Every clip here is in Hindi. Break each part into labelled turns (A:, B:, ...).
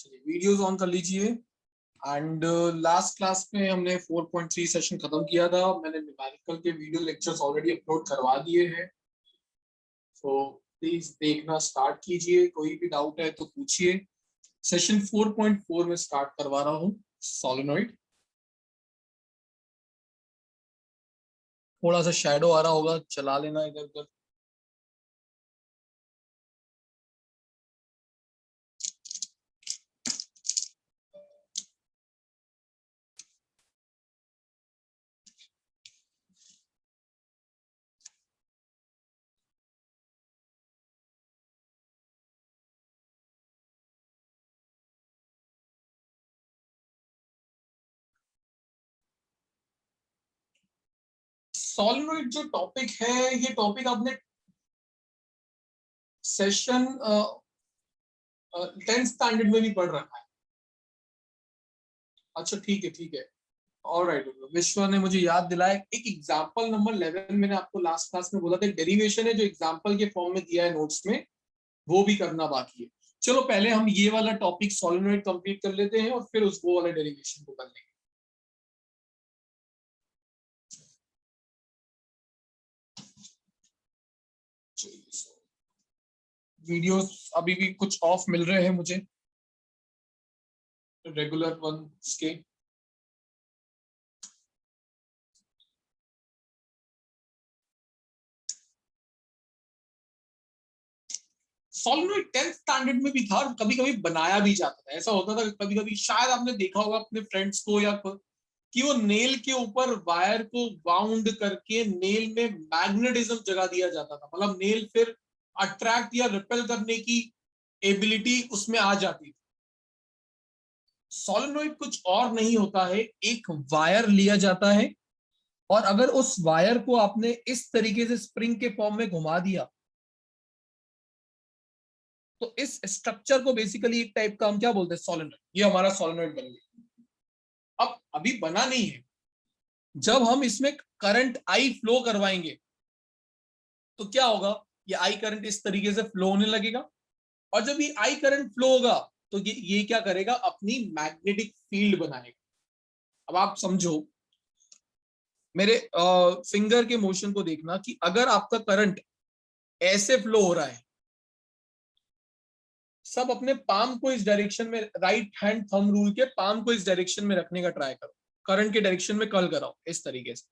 A: चलिए वीडियोस ऑन कर लीजिए। एंड लास्ट क्लास में हमने 4.3 सेशन खत्म किया था। मैंने न्यूमेरिकल के वीडियो लेक्चर्स ऑलरेडी अपलोड करवा दिए हैं, तो प्लीज देखना स्टार्ट कीजिए। कोई भी डाउट है तो पूछिए। सेशन 4.4 में स्टार्ट करवा रहा हूँ सोलेनॉइड। थोड़ा सा शैडो आ रहा होगा, चला लेना इधर उधर। सोलेनॉइड जो टॉपिक है, ये टॉपिक आपने सेशन 10th स्टैंडर्ड में भी पढ़ रखा है। अच्छा ठीक है ठीक है, ऑलराइट। विश्व ने मुझे याद दिलाया एक एग्जांपल नंबर 11 मैंने आपको लास्ट क्लास में बोला था, डेरिवेशन है जो एग्जांपल के फॉर्म में दिया है नोट्स में, वो भी करना बाकी है। चलो पहले हम ये वाला टॉपिक सोलेनॉइड कंप्लीट कर लेते हैं और फिर उस वो वाले डेरिवेशन को कर लेंगे। वीडियोस अभी भी कुछ ऑफ मिल रहे हैं मुझे, रेगुलर वंस के। सोलेनॉइड 10th स्टैंडर्ड में भी था और कभी कभी बनाया भी जाता था। ऐसा होता था कभी कभी, शायद आपने देखा होगा अपने फ्रेंड्स को या कि वो नेल के ऊपर वायर को बाउंड करके नेल में मैग्नेटिज्म जगा दिया जाता था। मतलब नेल फिर अट्रैक्ट या रिपेल करने की एबिलिटी उसमें आ जाती थी। सोलेनॉइड कुछ और नहीं होता है, एक वायर लिया जाता है और अगर उस वायर को आपने इस तरीके से स्प्रिंग के फॉर्म में घुमा दिया तो इस स्ट्रक्चर को बेसिकली एक टाइप का हम क्या बोलते हैं, सोलेनॉइड। ये हमारा सोलेनॉइड बन गया। अब अभी बना नहीं है, जब हम इसमें करंट आई फ्लो करवाएंगे तो क्या होगा, ये आई करंट इस तरीके से फ्लो होने लगेगा और जब ये आई करंट फ्लो होगा तो ये क्या करेगा, अपनी मैग्नेटिक फील्ड बनाएगा। अब आप समझो, मेरे फिंगर के मोशन को देखना कि अगर आपका करंट ऐसे फ्लो हो रहा है, सब अपने पाम को इस डायरेक्शन में, राइट हैंड थंब रूल के पाम को इस डायरेक्शन में रखने का ट्राई करो, करंट के डायरेक्शन में कर्ल कराओ इस तरीके से,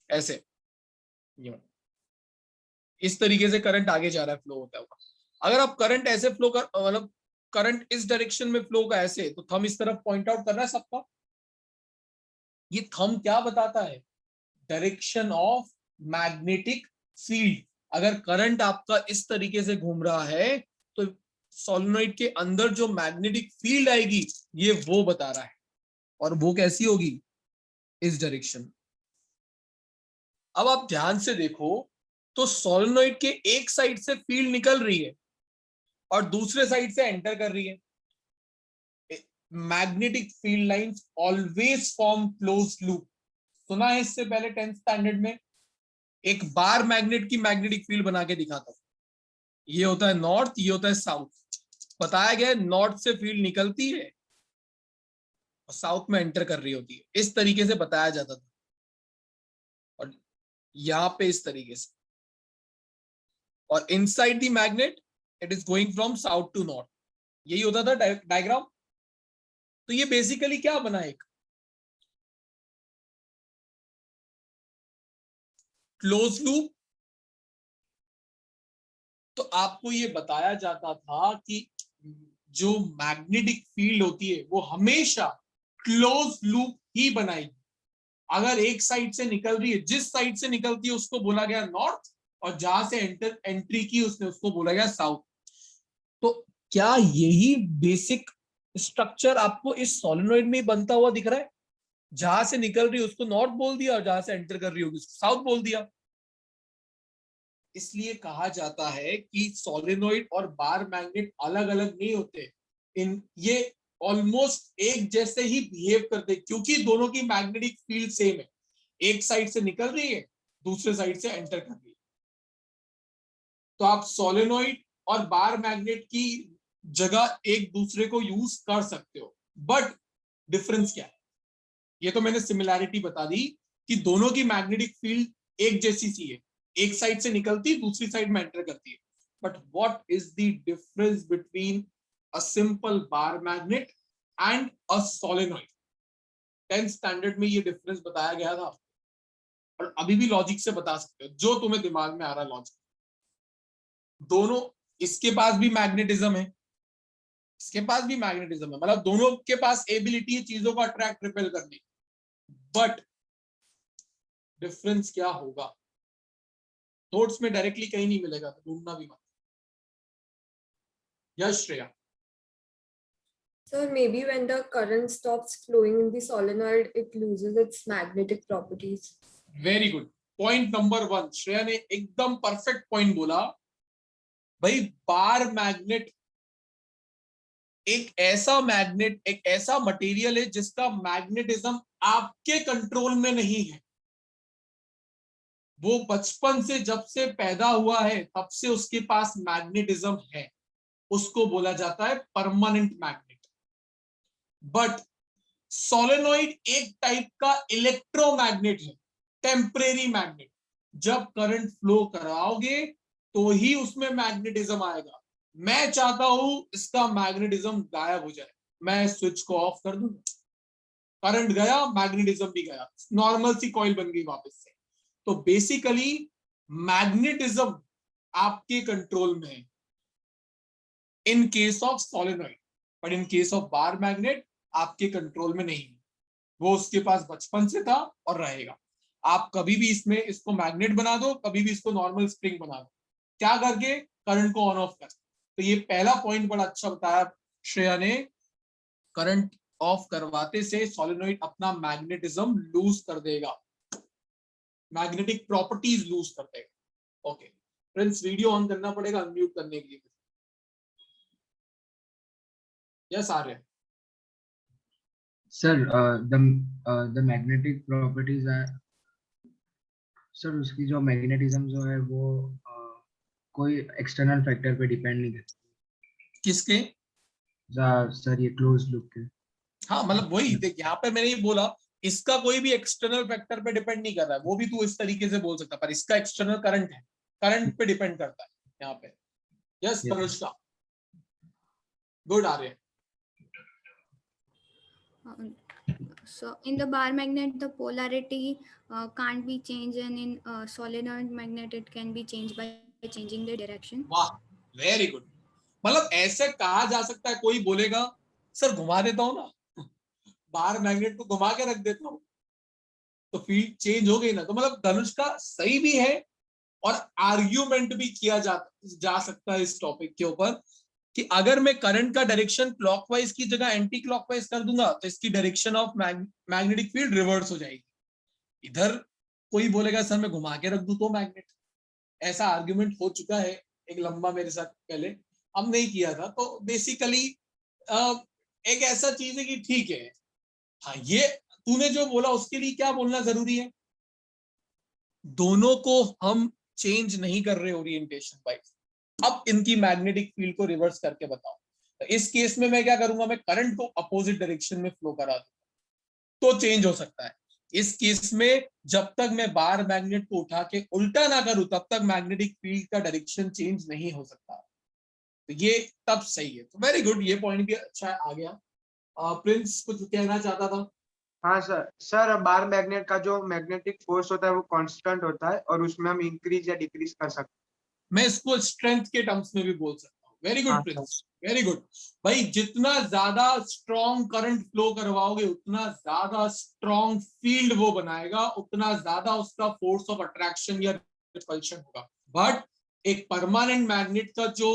A: ऐसे इस तरीके से करंट आगे जा रहा है, फ्लो होता हुआ। अगर आप करंट ऐसे फ्लो कर, मतलब करंट इस डायरेक्शन में फ्लो का ऐसे, तो थंब इस तरफ पॉइंट आउट कर रहा है सबका। ये थंब क्या बताता है, डायरेक्शन ऑफ मैग्नेटिक फील्ड। अगर करंट आपका इस तरीके से घूम रहा है तो सोलेनॉइड के अंदर जो मैग्नेटिक फील्ड आएगी ये वो बता रहा है, और वो कैसी होगी, इस डायरेक्शन। अब आप ध्यान से देखो तो सोलेनॉइड के एक साइड से फील्ड निकल रही है और दूसरे साइड से एंटर कर रही है। Magnetic field lines always form close loop. सुना है इससे पहले 10th स्टैंडर्ड में, एक बार मैग्नेट की मैग्नेटिक फील्ड बना के दिखाता हूं। ये होता है नॉर्थ, ये होता है साउथ। बताया गया नॉर्थ से फील्ड निकलती है और साउथ में एंटर कर रही होती है, इस तरीके से बताया जाता था। और यहां पे इस तरीके से, और inside the magnet it is going from south to north. यही होता था डायग्राम। तो ये बेसिकली क्या बना, एक क्लोज लूप। तो आपको ये बताया जाता था कि जो मैग्नेटिक फील्ड होती है वो हमेशा क्लोज लूप ही बनाएगी। अगर एक साइड से निकल रही है, जिस साइड से निकलती है उसको बोला गया नॉर्थ, और जहां से एंट्री की उसने उसको बोला गया साउथ। तो क्या यही बेसिक स्ट्रक्चर आपको इस सोलेनॉइड में बनता हुआ दिख रहा है? जहां से निकल रही है उसको नॉर्थ बोल दिया और जहां से एंटर कर रही होगी उसको साउथ बोल दिया। इसलिए कहा जाता है कि सोलेनॉइड और बार मैग्नेट अलग अलग नहीं होते, इन ये ऑलमोस्ट एक जैसे ही बिहेव करते, क्योंकि दोनों की मैग्नेटिक फील्ड सेम है। एक साइड से निकल रही है, दूसरे साइड से एंटर कर रही है। तो आप सोलेनॉइड और बार मैग्नेट की जगह एक दूसरे को यूज कर सकते हो, बट डिफरेंस क्या है? ये तो मैंने सिमिलैरिटी बता दी कि दोनों की मैग्नेटिक फील्ड एक जैसी सी है, एक साइड से निकलती दूसरी साइड में एंटर करती है, but what is the difference between a simple bar magnet and a solenoid? 10th standard में ये डिफरेंस बताया गया था, और अभी भी लॉजिक से बता सकते हो, जो तुम्हें दिमाग में आ रहा है लॉजिक। दोनों, इसके पास भी मैग्नेटिज्म है, इसके पास भी मैग्नेटिज्म है, मतलब दोनों के पास एबिलिटी है चीजों को अट्रैक्ट रिपेल करने की, बट डिफरेंस क्या होगा? नोट्स में डायरेक्टली कहीं नहीं मिलेगा, तो ढूंढना भी मत। यश, Shreya.
B: Sir, maybe when the current stops flowing in the solenoid, it loses its magnetic properties.
A: Very good, point number 1 Shreya ने एकदम परफेक्ट पॉइंट बोला। भाई बार मैग्नेट एक ऐसा मैग्नेट, एक ऐसा मटेरियल है जिसका मैग्नेटिज्म आपके कंट्रोल में नहीं है। वो बचपन से, जब से पैदा हुआ है तब से उसके पास मैग्नेटिज्म है, उसको बोला जाता है परमानेंट मैग्नेट। बट सोलेनॉइड एक टाइप का इलेक्ट्रोमैग्नेट है, टेम्परेरी मैग्नेट। जब करंट फ्लो कराओगे तो ही उसमें मैग्नेटिज्म आएगा। मैं चाहता हूं इसका मैग्नेटिज्म गायब हो जाए, मैं स्विच को ऑफ कर दूं, करंट गया, मैग्नेटिज्म भी गया, नॉर्मल सी कॉइल बन गई वापस से। तो बेसिकली मैग्नेटिज्म आपके कंट्रोल में है in case of solenoid, but in case of bar magnet आपके कंट्रोल में नहीं है। वो उसके पास बचपन से था और रहेगा। आप कभी भी इसमें इसको मैग्नेट बना दो, कभी भी इसको नॉर्मल स्प्रिंग बना दो, क्या करके? करंट को ऑन ऑफ कर। तो ये पहला पॉइंट बड़ा अच्छा बताया श्रेया ने, करंट ऑफ करवाते से सोलेनॉइड अपना मैग्नेटिज्म लूज कर देगा, मैग्नेटिक प्रॉपर्टीज लूज कर देगा। ओके फ्रेंड्स, वीडियो ऑन करना पड़ेगा अनम्यूट करने के लिए। Yes Arya.
C: Sir, the magnetic properties are sir उसकी जो मैग्नेटिज्म जो है वो कोई एक्सटर्नल फैक्टर पे डिपेंड नहीं करती।
A: किसके?
C: सर ये क्लोज लूप के।
A: हाँ मतलब वही देख, यहाँ पे मैंने ये बोला इसका कोई भी एक्सटर्नल फैक्टर पे डिपेंड नहीं कर रहा है, वो भी तू इस तरीके से बोल सकता, पर इसका एक्सटर्नल करंट है, करंट पे डिपेंड करता है यहाँ पे। Yes Anushka, good Arya.
D: So in the bar magnet, the polarity can't be changed, and in solenoid magnet, it can be changed by changing the direction.
A: वाह, वेरी गुड। मतलब ऐसे कहा जा सकता है, कोई बोलेगा सर घुमा देता हूँ ना, बार मैग्नेट को घुमा के रख देता हूँ तो फील्ड चेंज हो गई ना। तो मतलब धनुष का सही भी है, और आर्ग्यूमेंट भी किया जा सकता है इस टॉपिक के ऊपर कि अगर मैं करंट का डायरेक्शन क्लॉकवाइज की जगह एंटी क्लॉकवाइज कर दूंगा तो इसकी direction of magnetic field reverse हो जाएगी। इधर कोई बोलेगा सर मैं घुमा के रख दूं तो मैग्नेट, ऐसा आर्ग्यूमेंट हो चुका है एक लंबा मेरे साथ पहले, हम नहीं किया था। तो बेसिकली एक ऐसा चीज है कि ठीक है, हाँ ये तूने जो बोला उसके लिए क्या बोलना जरूरी है, दोनों को हम चेंज नहीं कर रहे ओरिएंटेशन वाइज। अब इनकी मैग्नेटिक फील्ड को रिवर्स करके बताओ, तो इस केस में मैं क्या करूंगा, मैं करंट को अपोजिट डायरेक्शन में फ्लो करा दूंगा तो चेंज हो सकता है। इस केस में जब तक मैं बार मैग्नेट को उठा के उल्टा ना करूं तब तक मैग्नेटिक फील्ड का डायरेक्शन चेंज नहीं हो सकता। तो ये तब सही है। तो वेरी गुड, ये पॉइंट भी अच्छा आ गया। प्रिंस कुछ कहना चाहता था?
E: हाँ सर, सर बार मैग्नेट का जो मैग्नेटिक फोर्स होता है वो कांस्टेंट होता है और उसमें हम इंक्रीज या डिक्रीज कर सकते हैं।
A: मैं इसको स्ट्रेंथ के टर्म्स में भी बोल सकता हूँ। Very good Prince, very good. भाई जितना ज्यादा स्ट्रॉन्ग करंट फ्लो करवाओगे उतना ज्यादा स्ट्रॉन्ग फील्ड वो बनाएगा, उतना ज्यादा उसका फोर्स ऑफ अट्रैक्शन या रिपल्शन होगा। बट एक परमानेंट मैग्नेट का जो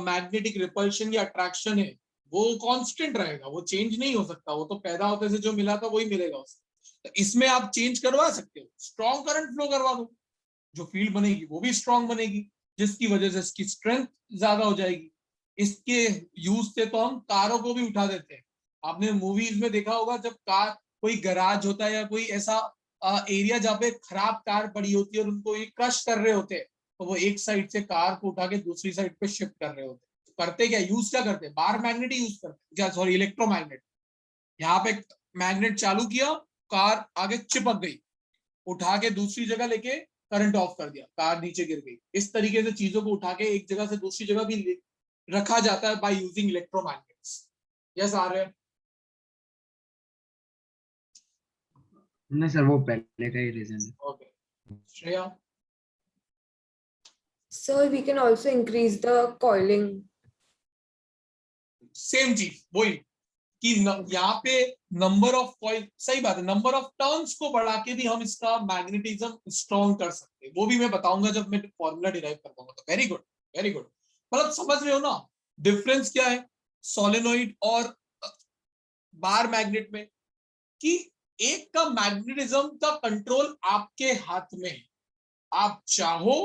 A: मैग्नेटिक रिपल्शन या अट्रैक्शन है वो कांस्टेंट रहेगा, वो चेंज नहीं हो सकता। वो तो पैदा होते से जो मिला था वही मिलेगा उसको। तो इसमें आप चेंज करवा सकते हो, स्ट्रॉन्ग करंट फ्लो करवा दो, जो फील्ड बनेगी वो भी स्ट्रॉन्ग बनेगी, जिसकी वजह से इसकी स्ट्रेंथ ज्यादा हो जाएगी। इसके यूज से तो हम कारों को भी उठा देते हैं। आपने मूवीज में देखा होगा जब कार, कोई गैराज होता है या कोई ऐसा एरिया जहाँ पे खराब कार पड़ी होती है और उनको ये क्रश कर रहे होते हैं, तो वो एक साइड से कार को उठा के दूसरी साइड पे शिफ्ट कर रहे होते हैं। करते क्या, यूज क्या करते हैं, बार मैग्नेट ही यूज करते हैं, सॉरी इलेक्ट्रोमैग्नेट। यहाँ पे मैग्नेट चालू किया, कार आगे चिपक गई, उठा के दूसरी जगह लेके करंट ऑफ कर दिया, कार नीचे गिर गई। इस तरीके से चीजों को उठा के एक जगह से दूसरी जगह भी रखा जाता है बाय यूजिंग इलेक्ट्रोमैग्नेट्स। यस आ रहे हैं?
C: नहीं सर, वो पहले का ही रीजन है।
A: Okay Shreya.
B: Sir, we can also increase the coiling.
A: Same चीज वही कि यहाँ पे नंबर ऑफ कॉइल, सही बात है, नंबर ऑफ टर्न्स को बढ़ा के भी हम इसका मैग्नेटिज्म स्ट्रॉन्ग कर सकते हैं। वो भी मैं बताऊंगा जब मैं फॉर्मूला डिराइव कर पाऊंगा। तो वेरी गुड वेरी गुड। मतलब समझ रहे हो ना डिफरेंस क्या है सोलेनोइड और बार मैग्नेट में, कि एक का मैग्नेटिज्म का कंट्रोल आपके हाथ में है। आप चाहो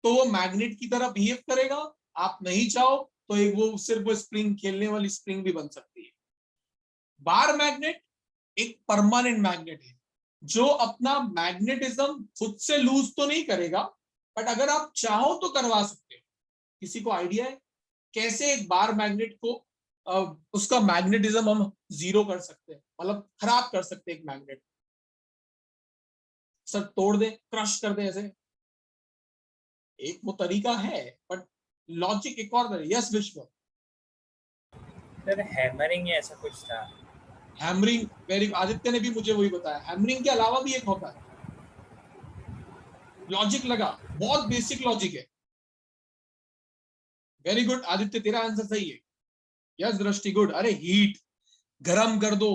A: तो वो मैग्नेट की तरह बिहेव करेगा, आप नहीं चाहो तो एक वो सिर्फ वो स्प्रिंग, खेलने वाली स्प्रिंग भी बन सकती है। बार मैग्नेट एक परमानेंट मैग्नेट है जो अपना मैग्नेटिज्म खुद से लूज तो नहीं करेगा, बट अगर आप चाहो तो करवा सकते हो। किसी को आइडिया है कैसे एक बार मैग्नेट को उसका मैग्नेटिज्म हम जीरो कर सकते हैं, मतलब खराब कर सकते हैं एक मैग्नेट, सर तोड़ दे, क्रश कर दे ऐसे? एक वो तरीका है, बट लॉजिक एक और तरीका। यस विश्व।
F: सर हैमरिंग या ऐसा कुछ था।
A: हैमरिंग, वेरी, आदित्य ने भी मुझे वही बताया। हैमरिंग के अलावा भी एक होता है। लॉजिक लगा, बहुत बेसिक लॉजिक है। वेरी गुड आदित्य, तेरा आंसर सही है। यस दृष्टि गुड। अरे हीट, गरम कर दो।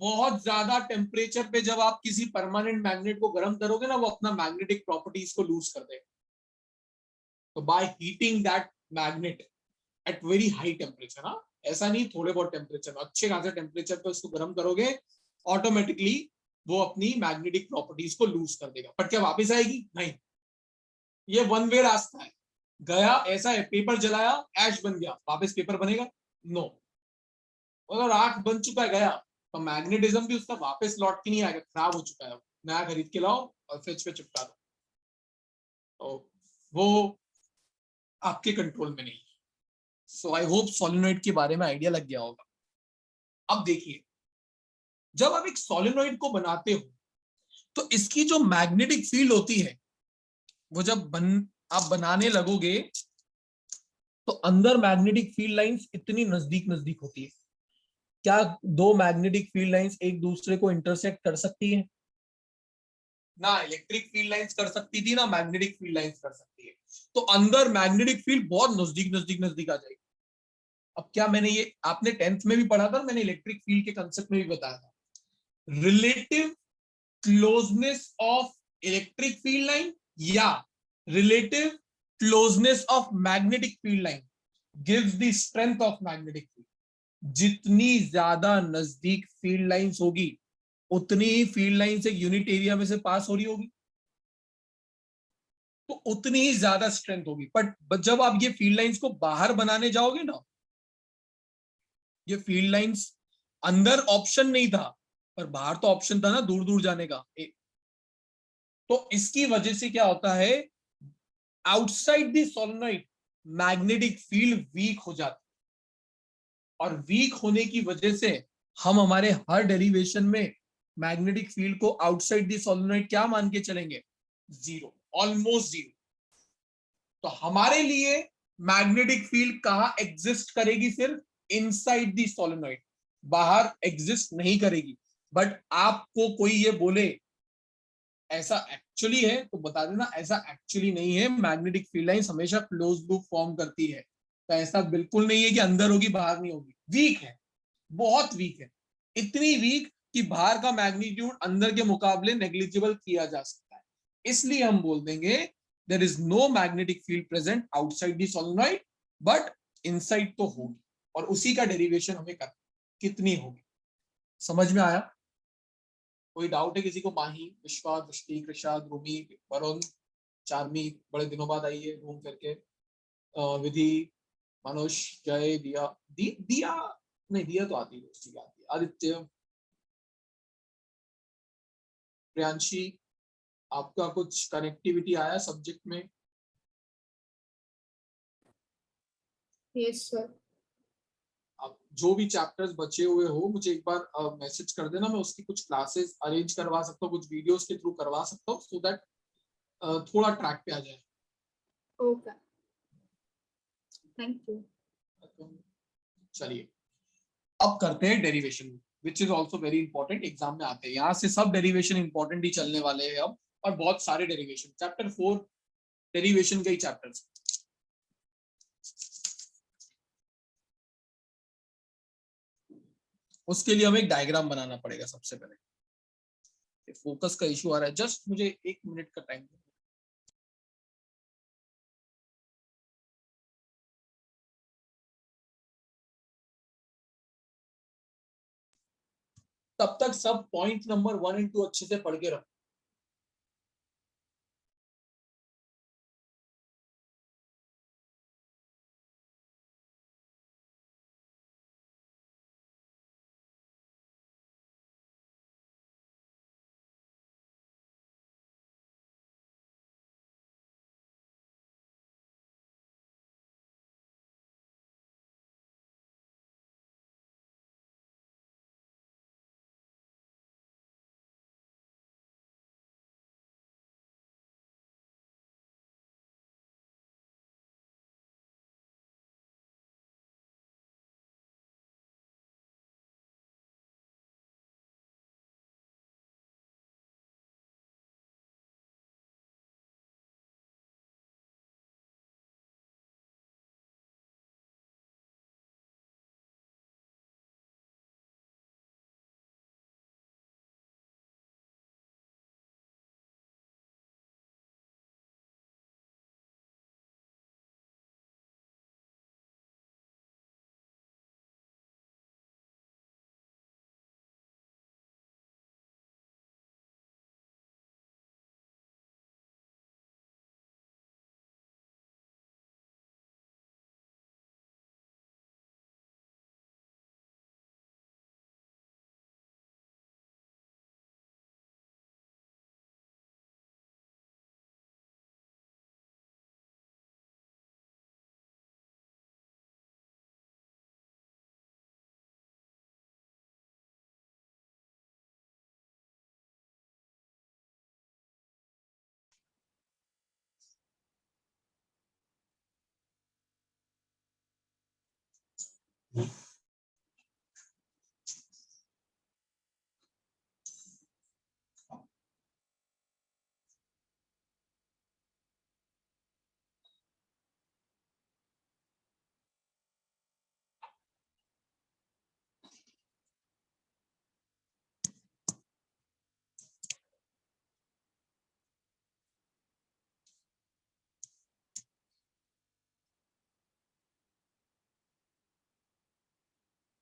A: बहुत ज्यादा टेम्परेचर पे जब आप किसी परमानेंट मैग्नेट को गर्म करोगे ना, वो अपना मैग्नेटिक प्रॉपर्टीज को लूज कर देगा। तो by heating that magnet at very high temperature, हाँ ऐसा नहीं थोड़े बहुत टेम्परेचर, अच्छे खासे टेम्परेचर पे उसको गर्म करोगे, ऑटोमेटिकली वो अपनी मैग्नेटिक प्रॉपर्टीज को लूज कर देगा। बट क्या वापस आएगी? नहीं, ये वन वे रास्ता है। गया ऐसा है, पेपर जलाया ऐश बन गया, वापस पेपर बनेगा? नो। अगर राख बन चुका है गया, तो मैग्नेटिज्म भी उसका वापस लौट के नहीं आएगा, खराब हो चुका है, नया खरीद के लाओ और फ्रिज पे चिपका दो। तो वो आपके कंट्रोल में नहीं है। सो आई होप सोलेनोइड के बारे में आइडिया लग गया होगा। अब देखिए, जब आप एक सोलेनोइड को बनाते हो तो इसकी जो मैग्नेटिक फील्ड होती है, वो जब आप बनाने लगोगे तो अंदर मैग्नेटिक फील्ड लाइंस इतनी नजदीक नजदीक होती है। क्या दो मैग्नेटिक फील्ड लाइंस एक दूसरे को इंटरसेक्ट कर सकती है? ना इलेक्ट्रिक फील्ड लाइंस कर सकती थी, ना मैग्नेटिक फील्ड लाइंस कर सकती है। तो अंदर मैग्नेटिक फील्ड बहुत नजदीक नजदीक नजदीक आ जाएगी। अब क्या मैंने ये आपने 10th में भी पढ़ा था, मैंने इलेक्ट्रिक फील्ड के कंसेप्ट में भी बताया था, relative closeness of electric field line या relative closeness of magnetic field line gives the strength of magnetic field. जितनी ज्यादा नजदीक फील्ड लाइंस होगी, उतनी ही फील्ड लाइंस एक यूनिट एरिया में से पास हो रही होगी, तो उतनी ही ज्यादा स्ट्रेंथ होगी। बट जब आप ये फील्ड लाइंस को बाहर बनाने जाओगे ना, ये फील्ड लाइंस अंदर ऑप्शन नहीं था, पर बाहर तो ऑप्शन था ना दूर दूर जाने का। तो इसकी वजह से क्या होता है, outside the solenoid magnetic field weak हो जाती है, और वीक होने की वजह से हम हमारे हर डेरिवेशन में मैग्नेटिक फील्ड को आउटसाइड द सोलेनोइड क्या मान के चलेंगे? Zero, almost zero. तो हमारे लिए मैग्नेटिक फील्ड कहां एग्जिस्ट करेगी? सिर्फ इनसाइड द सोलेनोइड, बाहर एग्जिस्ट नहीं करेगी। बट आपको कोई ये बोले ऐसा एक्चुअली है तो बता देना ऐसा एक्चुअली नहीं है। मैग्नेटिक फील्ड लाइंस हमेशा क्लोज लूप फॉर्म करती है, तो ऐसा बिल्कुल नहीं है कि अंदर होगी बाहर नहीं होगी। वीक है, बहुत वीक है, इतनी वीक कि बाहर का मैग्नीट्यूड अंदर के मुकाबले नेग्लिजिबल किया जा सकता है। इसलिए हम बोल देंगे there is no magnetic field present outside the solenoid, but inside तो होगी, और उसी का डेरिवेशन हमें करना, कितनी होगी। समझ में आया? कोई डाउट है किसी को? माही, विश्वा, दृष्टि, कृषा, ध्रुमी, वरुण, चार्मी, बड़े दिनों बाद आई है घूम फिर के। विधि, मनुष, जय, दिया, दिया नहीं, दिया तो आती है, आदित्य, प्रियांशी, आपका कुछ कनेक्टिविटी आया सब्जेक्ट में?
B: Yes, sir.
A: अब जो भी चैप्टर्स बचे हुए हो मुझे एक बार मैसेज कर देना, मैं उसकी कुछ क्लासेस अरेंज करवा सकता हूँ, कुछ वीडियोस के थ्रू करवा सकता हूँ, सो दैट थोड़ा ट्रैक पे आ जाए।
B: Okay. Thank you.
A: चलिए अब करते हैं derivation, which is also very important, exam में आते हैं। यहाँ से सब डेरिवेशन इंपॉर्टेंट ही चलने वाले हैं अब, और बहुत सारे डेरिवेशन, चैप्टर 4 डेरिवेशन के ही चैप्टर्स। उसके लिए हमें एक डायग्राम बनाना पड़ेगा सबसे पहले। फोकस का इशू आ रहा है, जस्ट मुझे 1 मिनट का टाइम दो। तब तक सब पॉइंट नंबर 1 और 2 अच्छे से पढ़ के रखो।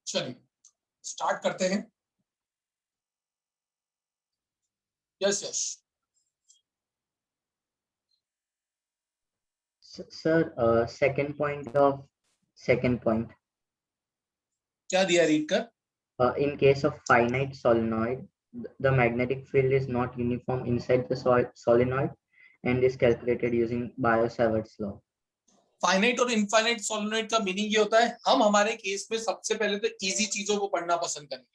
A: चलिए स्टार्ट करते हैं। Yes yes
G: Sir, second point of second point.
A: क्या दिया रीड कर?
G: In case of finite solenoid, the magnetic field is not uniform inside the solenoid and is calculated using Biot-Savart's law.
A: Finite और इनफाइनाइट सोलेनॉइड का मीनिंग ये होता है, हम हमारे केस में सबसे पहले तो इजी चीजों को पढ़ना पसंद करेंगे।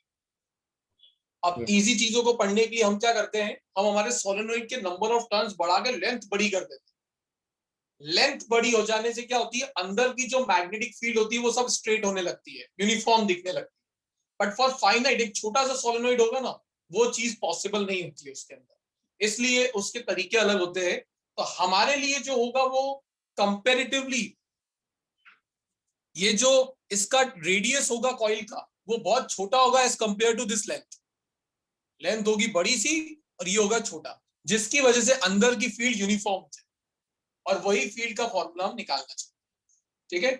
A: अब
G: Yes.
A: इजी चीजों को पढ़ने के लिए हम क्या करते हैं, हम हमारे सोलेनॉइड के नंबर ऑफ टर्न्स बढ़ा के लेंथ बड़ी कर देते हैं। लेंथ बड़ी हो जाने से क्या होती है, अंदर की जो मैग्नेटिक फील्ड होती है वो सब स्ट्रेट होने लगती है, यूनिफॉर्म दिखने लगती है। बट फॉर फाइनाइट एक छोटा सा सोलेनॉइड होगा ना, वो चीज पॉसिबल नहीं होती है उसके अंदर, इसलिए उसके तरीके अलग होते हैं। तो हमारे लिए जो होगा वो कंपेरेटिवली, ये जो इसका रेडियस होगा कॉइल का वो बहुत छोटा होगा as compare to this length. Length होगी बड़ी सी और ये होगा छोटा, जिसकी वजह से अंदर की फील्ड यूनिफॉर्म है, और वही फील्ड का फॉर्मूला हम निकालना चाहते हैं। ठीक है,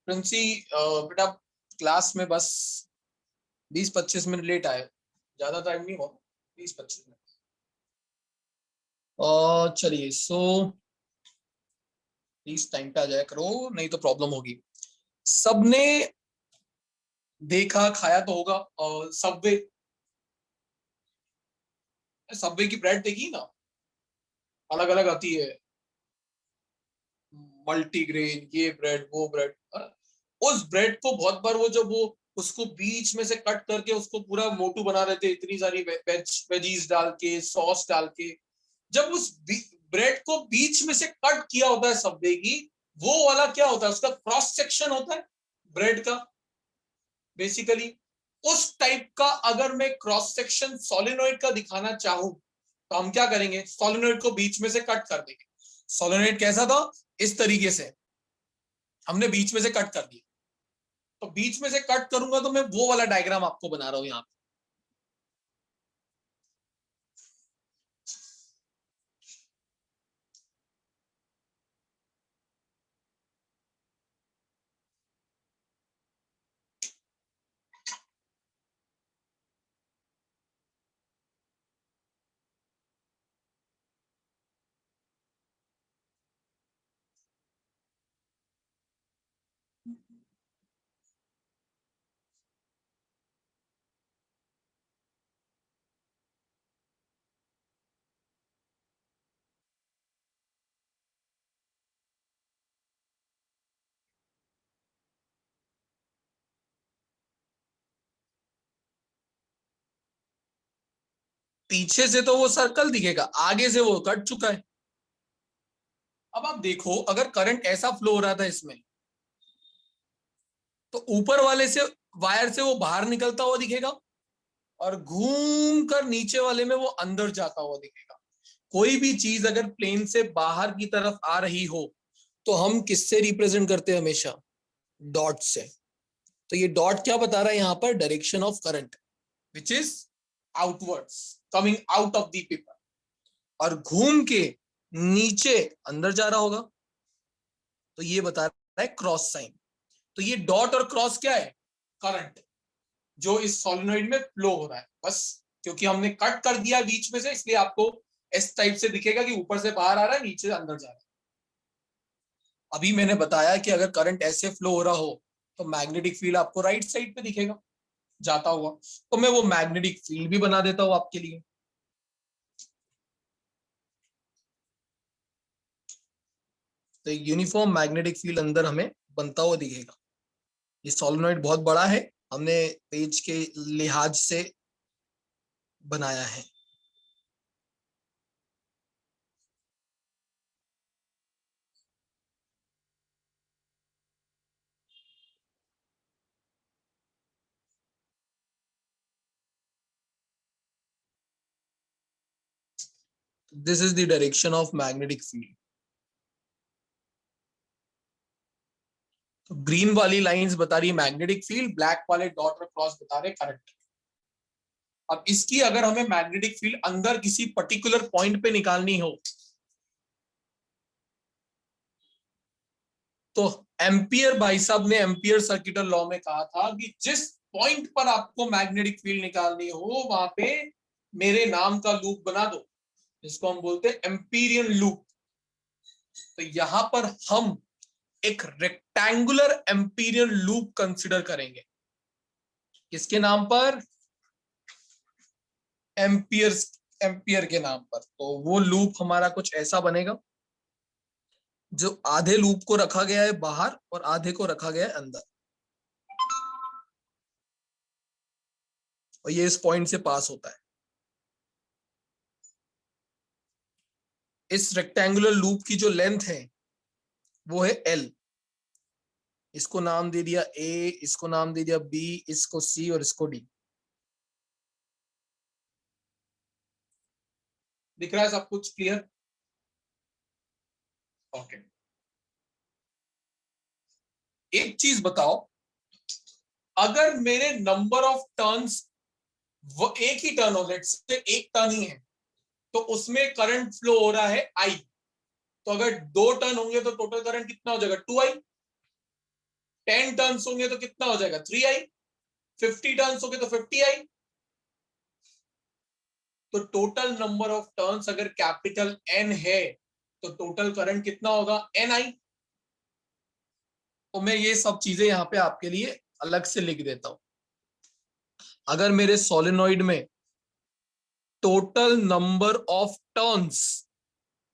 A: प्रिंसी बेटा क्लास में बस 20-25 मिनट लेट आए, ज्यादा टाइम नहीं हुआ, 20-25 मिनट। चलिए सो प्लीज टाइम पे आ जाया करो, नहीं तो प्रॉब्लम होगी। सबने देखा खाया तो होगा सबवे, सबवे की ब्रेड देखी ना, अलग अलग आती है, मल्टीग्रेन, ये ब्रेड वो ब्रेड। उस ब्रेड को बहुत बार वो जब वो उसको बीच में से कट करके उसको पूरा मोटू बना देते, इतनी सारी वेजीज डाल के, सॉस डाल के, जब उस ब्रेड को बीच में से कट किया होता है सब्वे की, वो वाला क्या होता है, उसका क्रॉस सेक्शन होता है ब्रेड का बेसिकली। उस टाइप का अगर मैं क्रॉस सेक्शन सोलेनॉइड का दिखाना चाहूं तो हम क्या करेंगे, सोलेनॉइड को बीच में से कट कर देंगे। सोलेनॉइड कैसा था, इस तरीके से हमने बीच में से कट कर दिया, तो बीच में से कट करूंगा तो मैं वो वाला डायग्राम आपको बना रहा हूं यहां पे। पीछे से तो वो सर्कल दिखेगा, आगे से वो कट चुका है। अब आप देखो, अगर करंट ऐसा फ्लो हो रहा था इसमें, तो ऊपर वाले से वायर से वो बाहर निकलता हुआ दिखेगा और घूम कर नीचे वाले में वो अंदर जाता हुआ दिखेगा। कोई भी चीज अगर प्लेन से बाहर की तरफ आ रही हो तो हम किससे रिप्रेजेंट करते हैं, हमेशा डॉट से। तो ये डॉट क्या बता रहा है यहाँ पर, direction of current which is outwards, coming out of the paper, और घूम के नीचे अंदर जा रहा होगा, तो ये बता रहा है क्रॉस साइन। तो ये डॉट और क्रॉस क्या है, करंट जो इस सोलेनॉइड में फ्लो हो रहा है। बस क्योंकि हमने कट कर दिया बीच में से, इसलिए आपको इस टाइप से दिखेगा कि ऊपर से बाहर आ रहा है, नीचे से अंदर जा रहा है। अभी मैंने बताया कि अगर करंट ऐसे फ्लो हो रहा हो तो मैग्नेटिक फील्ड आपको राइट साइड पे दिखेगा जाता हुआ, तो मैं वो मैग्नेटिक फील्ड भी बना देता हूं आपके लिए। तो यूनिफॉर्म मैग्नेटिक फील्ड अंदर हमें बनता हुआ दिखेगा। ये सोलेनॉइड बहुत बड़ा है, हमने पेज के लिहाज से बनाया है। This is the direction of magnetic field. तो ग्रीन वाली लाइंस बता रही है मैग्नेटिक फील्ड, ब्लैक वाले डॉट और क्रॉस बता रहे करंट। अब इसकी अगर हमें मैग्नेटिक फील्ड अंदर किसी पर्टिकुलर पॉइंट पे निकालनी हो तो एम्पियर भाई साहब ने एम्पियर सर्किटल लॉ में कहा था कि जिस पॉइंट पर आपको मैग्नेटिक फील्ड निकालनी हो वहां पे मेरे नाम का लूप बना दो, जिसको हम बोलते हैं एम्पीरियन लूप। तो यहां पर हम एक रेक्टेंगुलर एम्पीरियन लूप कंसिडर करेंगे, किसके नाम पर, एम्पियर के नाम पर। तो वो लूप हमारा कुछ ऐसा बनेगा, जो आधे लूप को रखा गया है बाहर और आधे को रखा गया है अंदर, और ये इस पॉइंट से पास होता है। इस रेक्टेंगुलर लूप की जो लेंथ है वो है L। इसको नाम दे दिया A, इसको नाम दे दिया B, इसको C और इसको D। दिख रहा है सब कुछ क्लियर? ओके। एक चीज बताओ, अगर मेरे नंबर ऑफ टर्न्स वो एक ही टर्न हो, लेट्स से एक टर्न ही है, तो उसमें करंट फ्लो हो रहा है I। तो अगर 2 टर्न होंगे तो टोटल करंट कितना हो जाएगा, 2I। 10 टर्न्स होंगे तो कितना हो जाएगा, 3I। 50 टर्न्स होंगे तो 50I। तो टोटल नंबर ऑफ टर्न्स अगर कैपिटल N है तो टोटल करंट कितना होगा, NI। तो मैं ये सब चीजें यहां पे आपके लिए अलग से लिख देता हूं। अगर मेरे सोलेनॉइड में टोटल नंबर ऑफ टर्न्स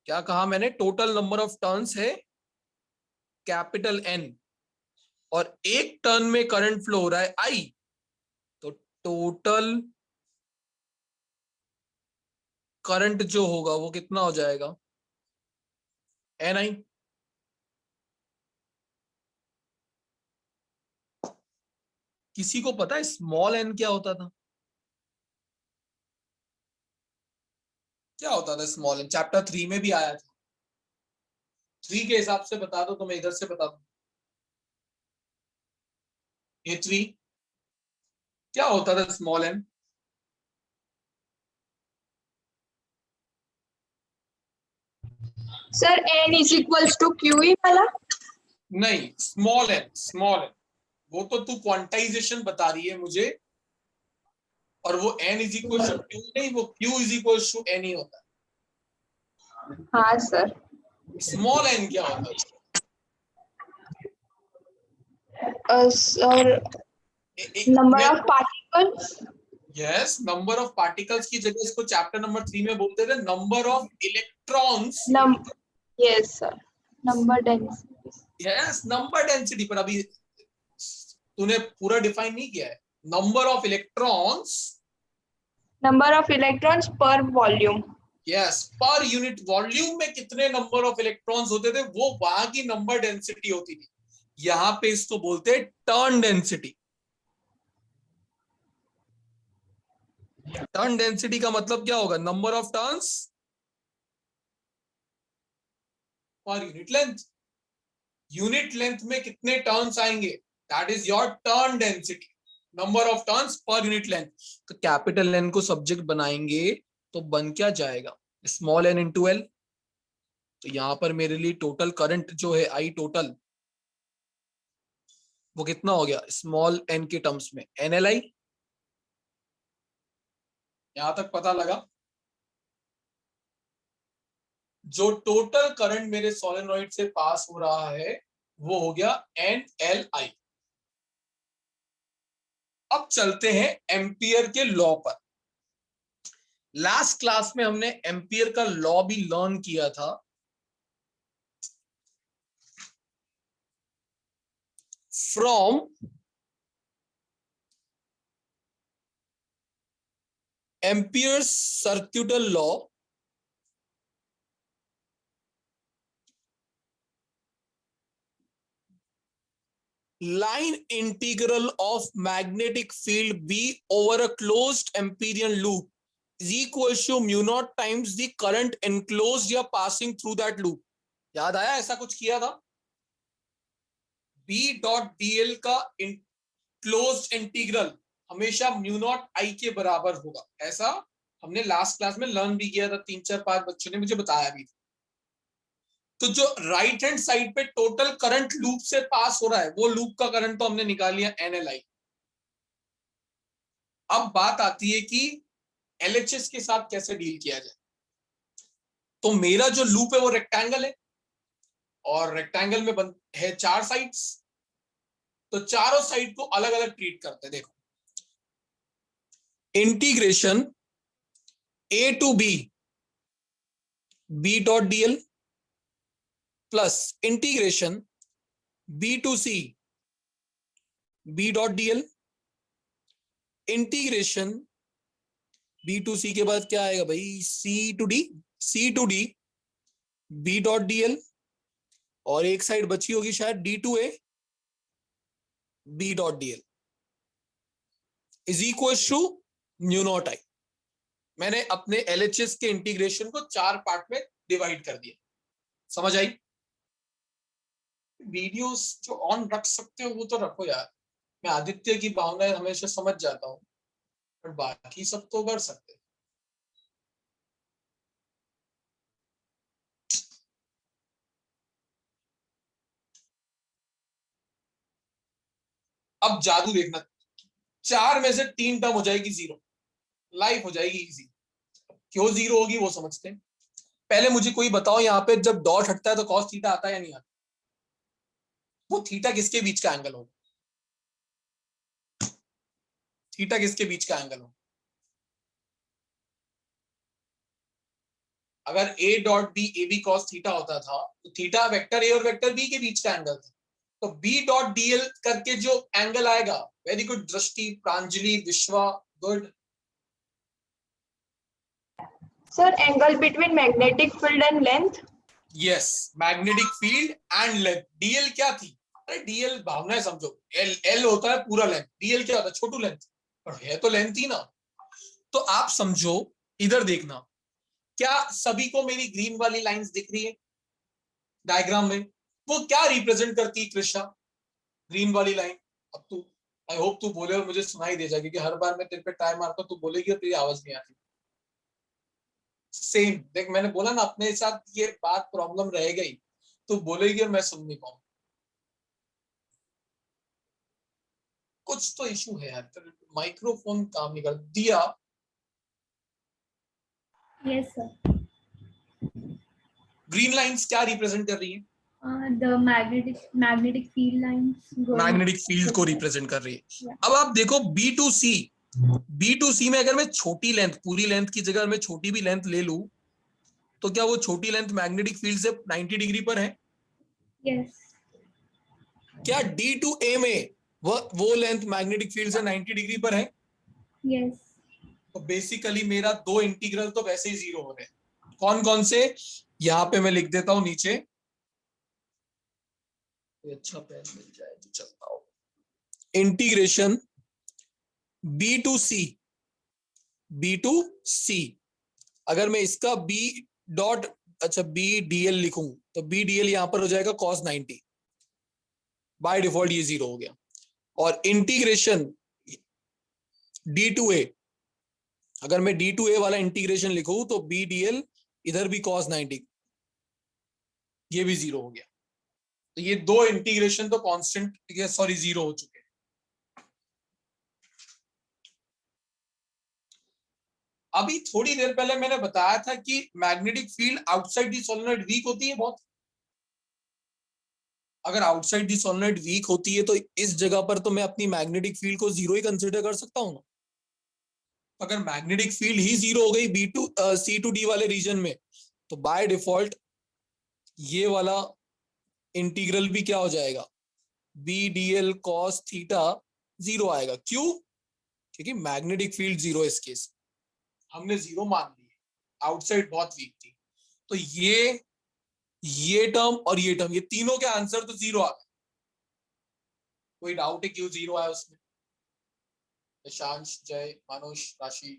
A: क्या कहा मैंने? टोटल नंबर ऑफ टर्न्स है कैपिटल N और एक टर्न में करंट फ्लो हो रहा है I, तो टोटल करंट जो होगा वो कितना हो जाएगा? Ni। किसी को पता है स्मॉल n क्या होता था? क्या होता था स्मॉल n? चैप्टर 3 में भी आया था। 3 के हिसाब से बता दो तो मैं इधर से बता दूं। ये 3 क्या होता था small n?
H: Sir n is equals to Q E वाला।
A: नहीं, स्मॉल n वो तो तू क्वांटाइजेशन बता रही है मुझे, और वो n is equal to Q नहीं, वो q is equal to n ही होता है।
H: हाँ सर।
A: स्मॉल n क्या होता है?
H: Sir number of particles.
A: Yes, number of particles की जगह इसको चैप्टर नंबर 3 में बोलते थे number of electrons.
H: Yes sir, number density.
A: Yes, number density, पर अभी तूने पूरा डिफाइन नहीं किया है। Number of electrons,
H: number of electrons per volume.
A: Yes, per unit volume में कितने नंबर ऑफ इलेक्ट्रॉन्स होते थे वो वहां की नंबर डेंसिटी होती थी। यहां पे इसको बोलते हैं टर्न डेंसिटी। टर्न डेंसिटी का मतलब क्या होगा? Number of turns per unit length. Unit length में कितने टर्न्स आएंगे, that is your turn density, number of turns per unit length. तो कैपिटल N को सब्जेक्ट बनाएंगे तो बन क्या जाएगा? Small n into L. तो यहां पर मेरे लिए टोटल करंट जो है I टोटल, वो कितना हो गया स्मॉल n के टर्म्स में? NLI। यहां तक पता लगा? जो टोटल करंट मेरे सोलेनॉइड से पास हो रहा है वो हो गया NLI। अब चलते हैं एम्पियर के लॉ पर। लास्ट क्लास में हमने एम्पियर का लॉ भी लर्न किया था। From amperes सर्क्यूटल law, line integral of magnetic field B over a closed Amperian loop is equal to mu naught times the current enclosed या passing through that loop। याद आया? ऐसा कुछ किया था। B डॉट dl का क्लोज्ड इंटीग्रल हमेशा म्यू नॉट I के बराबर होगा, ऐसा हमने लास्ट क्लास में लर्न भी किया था। 3-4-5 बच्चों ने मुझे बताया भी था। तो जो राइट हैंड साइड पे टोटल करंट लूप से पास हो रहा है वो लूप का करंट तो हमने निकाल लिया NLI। अब बात आती है कि LHS के साथ कैसे डील किया जाए। तो मेरा जो लूप है वो रेक्टेंगल है और रेक्टेंगल में है 4 साइड्स, तो चारों साइड को अलग अलग ट्रीट करते हैं। देखो, integration A to B dot dl plus integration B to B dot dl, integration B to C के बाद क्या आएगा भाई? C to D B dot dl, और एक साइड बची होगी शायद D to A B dot dl is equal to mu naught I। मैंने अपने LHS के इंटीग्रेशन को 4 पार्ट में डिवाइड कर दिया। समझ आई? वीडियोस जो ऑन रख सकते हो वो तो रखो यार। मैं आदित्य की भावनाएं हमेशा समझ जाता हूँ, पर बाकी सब तो कर सकते। अब जादू देखना, 4 में से 3 टर्म हो जाएगी 0, लाइफ हो जाएगी इजी। क्यों 0 होगी वो समझते हैं। पहले मुझे कोई बताओ, यहाँ पे जब डॉट हटता है तो कॉस थीटा आता है या नहीं आता? वो थीटा किसके बीच का एंगल होगा? थीटा किसके बीच का एंगल होगा? अगर a dot B A B cos theta होता था तो थीटा वेक्टर ए और वेक्टर बी के बीच का एंगल था, तो b डॉट डीएल करके जो एंगल आएगा, वेरी गुड दृष्टि, प्रांजलि, विश्वा, good.
H: Sir, angle between magnetic field and length.
A: Yes, magnetic field and length. DL क्या थी? अरे डीएल भावनाएं समझो, एल एल होता है पूरा लेंथ, डीएल क्या होता है? छोटू लेंथ, पर है तो लेंथ ही ना। तो आप समझो, इधर देखना, क्या सभी को मेरी ग्रीन वाली लाइंस दिख रही है डायग्राम में? वो क्या रिप्रेजेंट करती है कृष्णा, ग्रीन वाली लाइन? अब तू, आई होप तू बोले और मुझे सुनाई दे जाए, क्योंकि हर बार मैं तेरे पे टाइम मारता हूं, तू बोलेगी और तेरी आवाज नहीं आती। सेम देख, मैंने बोला ना अपने साथ ये बात प्रॉब्लम रह गई, तू बोलेगी और मैं सुन नहीं पाऊंगा। कुछ तो इशू है यार, माइक्रोफोन काम नहीं कर दिया।
I: Yes, sir.
A: ग्रीन लाइंस क्या रिप्रेजेंट कर रही है?
I: The magnetic field lines.
A: Magnetic field को रिप्रेजेंट कर रही है। अब आप देखो B2C में अगर मैं छोटी लेंथ, पूरी लेंथ की जगह मैं छोटी भी लेंथ ले लूं, तो क्या वो छोटी लेंथ मैग्नेटिक फील्ड से 90 डिग्री पर है?
I: Yes.
A: क्या D2A में वो लेंथ मैग्नेटिक फील्ड से 90 डिग्री पर है?
I: Yes.
A: तो बेसिकली मेरा दो इंटीग्रल तो वैसे ही जीरो हो रहे हैं। कौन कौन से? यहां पे मैं लिख देता हूं नीचे, अच्छा पेन मिल जाए तो चलता हो। इंटीग्रेशन B2C, अगर मैं इसका B डॉट बी डीएल लिखूं तो बी डीएल यहां पर हो जाएगा cos 90, बाय डिफॉल्ट ये जीरो हो गया। और इंटीग्रेशन D2A, अगर मैं D2A वाला इंटीग्रेशन लिखूं तो बी डीएल इधर भी cos 90, ये भी जीरो हो गया। तो ये दो इंटीग्रेशन तो कांस्टेंट, सॉरी जीरो हो चुके हैं। अभी थोड़ी देर पहले मैंने बताया था कि magnetic field outside the solenoid weak होती है बहुत। अगर आउटसाइड दी सोलेनॉइड वीक होती है तो इस जगह पर तो मैं अपनी मैग्नेटिक फील्ड को जीरो ही कंसीडर कर सकता हूं ना। अगर मैग्नेटिक फील्ड ही जीरो हो गई C2D वाले रीजन में, तो बाय डिफॉल्ट ये वाला इंटीग्रल भी क्या हो जाएगा? B DL cos theta zero आएगा। क्यों? क्योंकि मैग्नेटिक फील्ड जीरो इस केस हमने जीरो मान ली, आउटसाइड बहुत वीक थी। तो ये टर्म और ये टर्म, ये तीनों के आंसर तो जीरो आ गए। कोई डाउट है क्यों जीरो आया उसमें? शांश, जय, मानुष, राशि,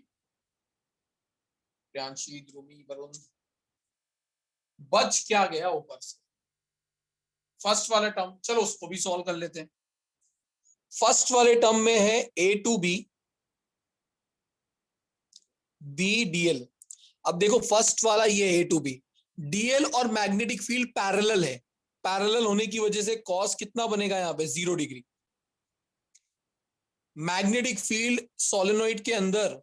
A: प्रियांशी, ध्रुवी, वरुण, बच क्या गया ऊपर से? फर्स्ट वाला टर्म, चलो उसको भी सॉल्व कर लेते हैं। फर्स्ट वाले टर्म में है A to B, B dl. अब देखो फर्स्ट वाला ये A टू B, डीएल और मैग्नेटिक फील्ड पैरेलल है। पैरेलल होने की वजह से कॉस कितना बनेगा यहाँ पे? 0 डिग्री। मैग्नेटिक फील्ड सोलेनॉइड के अंदर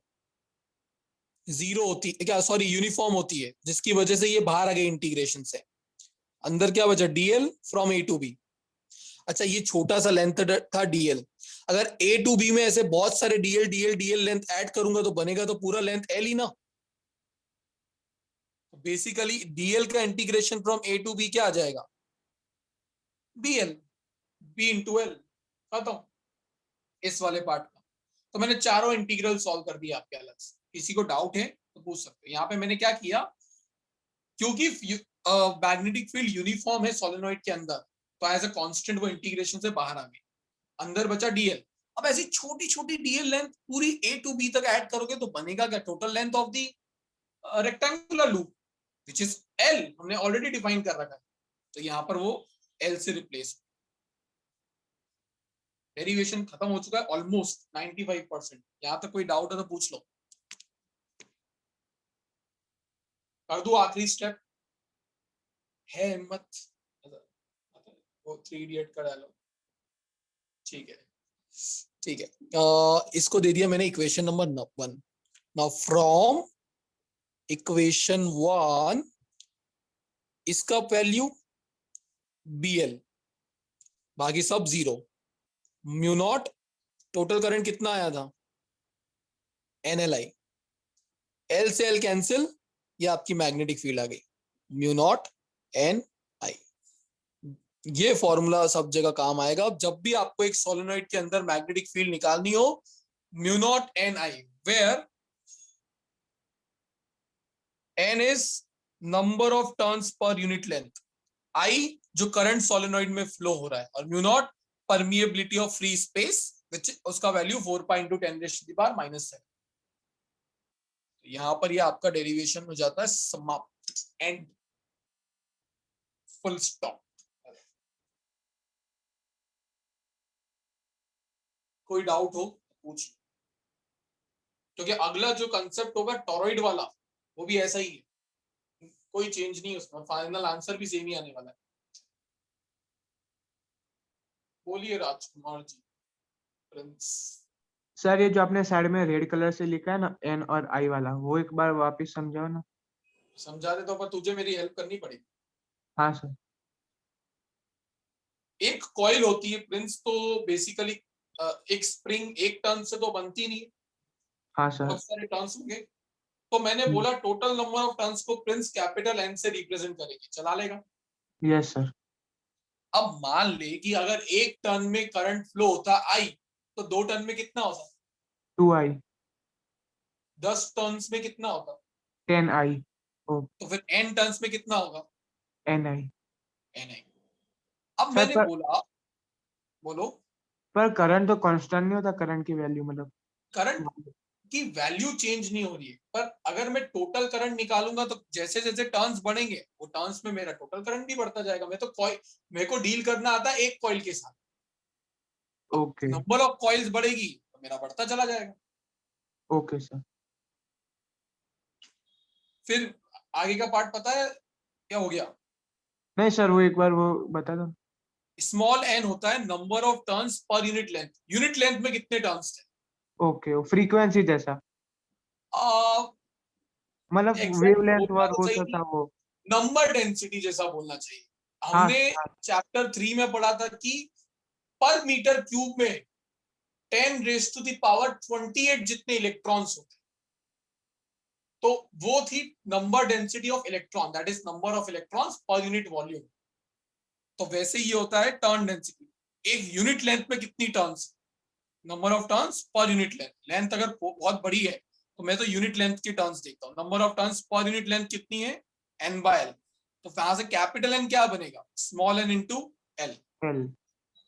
A: जीरो होती है, क्या सॉरी यूनिफॉर्म होती है, जिसकी वजह से ये बाहर आ गए इंटीग्रेशन से। अंदर क्या बचा? Dl from A to B। अच्छा, ये छोटा सा लेंथ था डीएल। अगर A टू B में ऐसे बहुत सारे डीएल लेंथ ऐड करूंगा तो बनेगा तो पूरा लेंथ L ही ना। बेसिकली डीएल का integration from A to B क्या आ जाएगा? BL, B इंटू L, खत्म इस वाले पार्ट का। तो मैंने चारों इंटीग्रल सॉल्व कर दिया आपके अलग से। किसी को डाउट है तो पूछ सकते हो। यहाँ पे मैंने क्या किया, क्योंकि मैग्नेटिक फील्ड यूनिफॉर्म है सोलेनॉइड के अंदर, तो एज अ कांस्टेंट वो इंटीग्रेशन से बाहर आ गई, अंदर बचा डीएल। अब ऐसी छोटी छोटी डीएल लेंथ पूरी A टू B तक ऐड करोगे तो बनेगा क्या? Total length of the rectangular loop which is L, हमने ऑलरेडी डिफाइन कर रखा है। तो यहाँ पर वो L से रिप्लेस, डेरिवेशन खत्म हो चुका है ऑलमोस्ट 95%। यहां तक कोई डाउट है तो पूछ लो। कर दो आखिरी स्टेप, है हिम्मत? वो 3 इडियट का डायलॉग, ठीक है ठीक है। इसको दे दिया मैंने equation number 1। Now from equation 1 इसका वैल्यू BL, बाकी सब zero. Mu naught, total current कितना आया था? NLI, L से L कैंसिल, ये आपकी मैग्नेटिक फील्ड आ गई, म्यू नॉट एन आई। ये फॉर्मूला सब जगह काम आएगा। जब भी आपको एक सोलेनॉइड के अंदर मैग्नेटिक फील्ड निकालनी हो, mu naught n I, where n is number of turns per unit length, I जो करंट सोलेनॉइड में फ्लो हो रहा है, और mu naught permeability of free space, which उसका वैल्यू 4.10⁻⁻⁷। यहां पर ये आपका डेरिवेशन हो जाता है समाप्त, एंड, फुल स्टॉप। कोई डाउट हो पूछिए, क्योंकि अगला जो कंसेप्ट होगा टॉरॉइड वाला, वो भी ऐसा ही है, कोई चेंज नहीं उसमें, फाइनल आंसर भी सेम ही आने वाला है। बोलिए राजकुमार जी, प्रिंस।
E: सर ये जो आपने साइड में रेड कलर से लिखा है ना एन और आई वाला, वो एक बार वापस समझाओ ना।
A: समझा देता हूं, पर तुझे मेरी हेल्प करनी पड़ेगी।
E: हाँ सर।
A: एक कॉइल होती है प्रिंस, तो बेसिकली एक स्प्रिंग एक टर्न से तो बनती नहीं है,
E: हाँ सर।
A: बहुत सारे टर्न्स होंगे। तो मैंने बोला टोटल नंबर ऑफ टर्न्स को प्रिंस कैपिटल एन से रिप्रेजेंट करेंगे, चला लेगा।
E: Yes sir.
A: अब मान ले कि अगर एक टर्न में करंट फ्लो होता आई, तो 2 टर्न में कितना होता?
E: 2i।
A: 10 टर्न्स में कितना होता?
E: 10i।
A: तो फिर n टर्न्स में कितना होगा?
E: ni।
A: ni। अब
E: सर
A: मैंने
E: पर
A: बोला, बोलो।
E: करंट तो कांस्टेंट नहीं होता, करंट की वैल्यू मतलब।
A: करंट की वैल्यू चेंज नहीं हो रही है, पर अगर मैं टोटल करंट निकालूंगा तो जैसे जैसे टर्न्स बढ़ेंगे, वो टर्न्स में मेरा टोटल करंट भी बढ़ता जाएगा। मैं तो मेरे को डील करना आता है एक कॉइल के साथ।
E: ओके।
A: नंबर ऑफ कॉइल्स बढ़ेगी तो मेरा बढ़ता चला जाएगा।
E: Okay sir.
A: फिर आगे का पार्ट पता है क्या हो गया?
E: नहीं सर, वो एक बार वो बता दो।
A: स्मॉल एन होता है number of turns per unit length. Unit length में कितने टर्न्स थे?
E: ओके, फ्रीक्वेंसी जैसा, मतलब
A: एग्जैक्ट
E: वेवलेंथ
A: बोलना
E: और
A: तो
E: वो
A: सही
E: सब
A: नहीं,
E: था वो।
A: नंबर डेंसिटी जैसा बोलना चाहिए।
E: हाँ
A: हमने
E: हाँ।
A: चैप्टर 3 में पढ़ा था कि पर मीटर क्यूब में 10⁻28 जितने इलेक्ट्रॉन्स होते हैं, तो वो थी number density of electron, that is number of electrons per unit volume. तो वैसे ही होता है टर्न डेंसिटी, एक यूनिट लेंथ में कितनी turns, number of turns per unit length. Length अगर बहुत बड़ी है तो मैं तो यूनिट लेंथ की टर्न्स देखता हूँ। Number of turns per unit length कितनी है? n/l। तो यहां से कैपिटल एन क्या बनेगा? Small n into l.
E: L.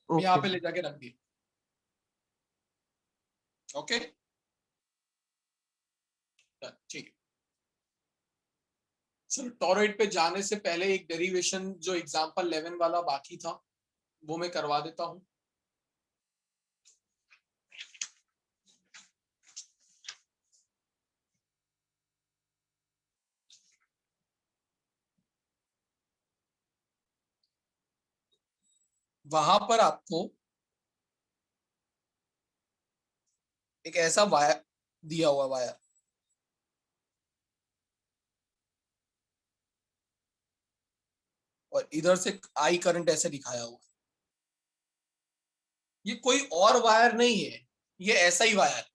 A: यहाँ
E: ओके
A: पे ले जाके रख दिए। ओके ठीक है। चलो टॉरॉइड पे जाने से पहले एक डेरिवेशन जो एग्जांपल 11 वाला बाकी था वो मैं करवा देता हूं। वहां पर आपको एक ऐसा वायर दिया हुआ, वायर, और इधर से आई करंट ऐसे दिखाया हुआ। ये कोई और वायर नहीं है, ये ऐसा ही वायर।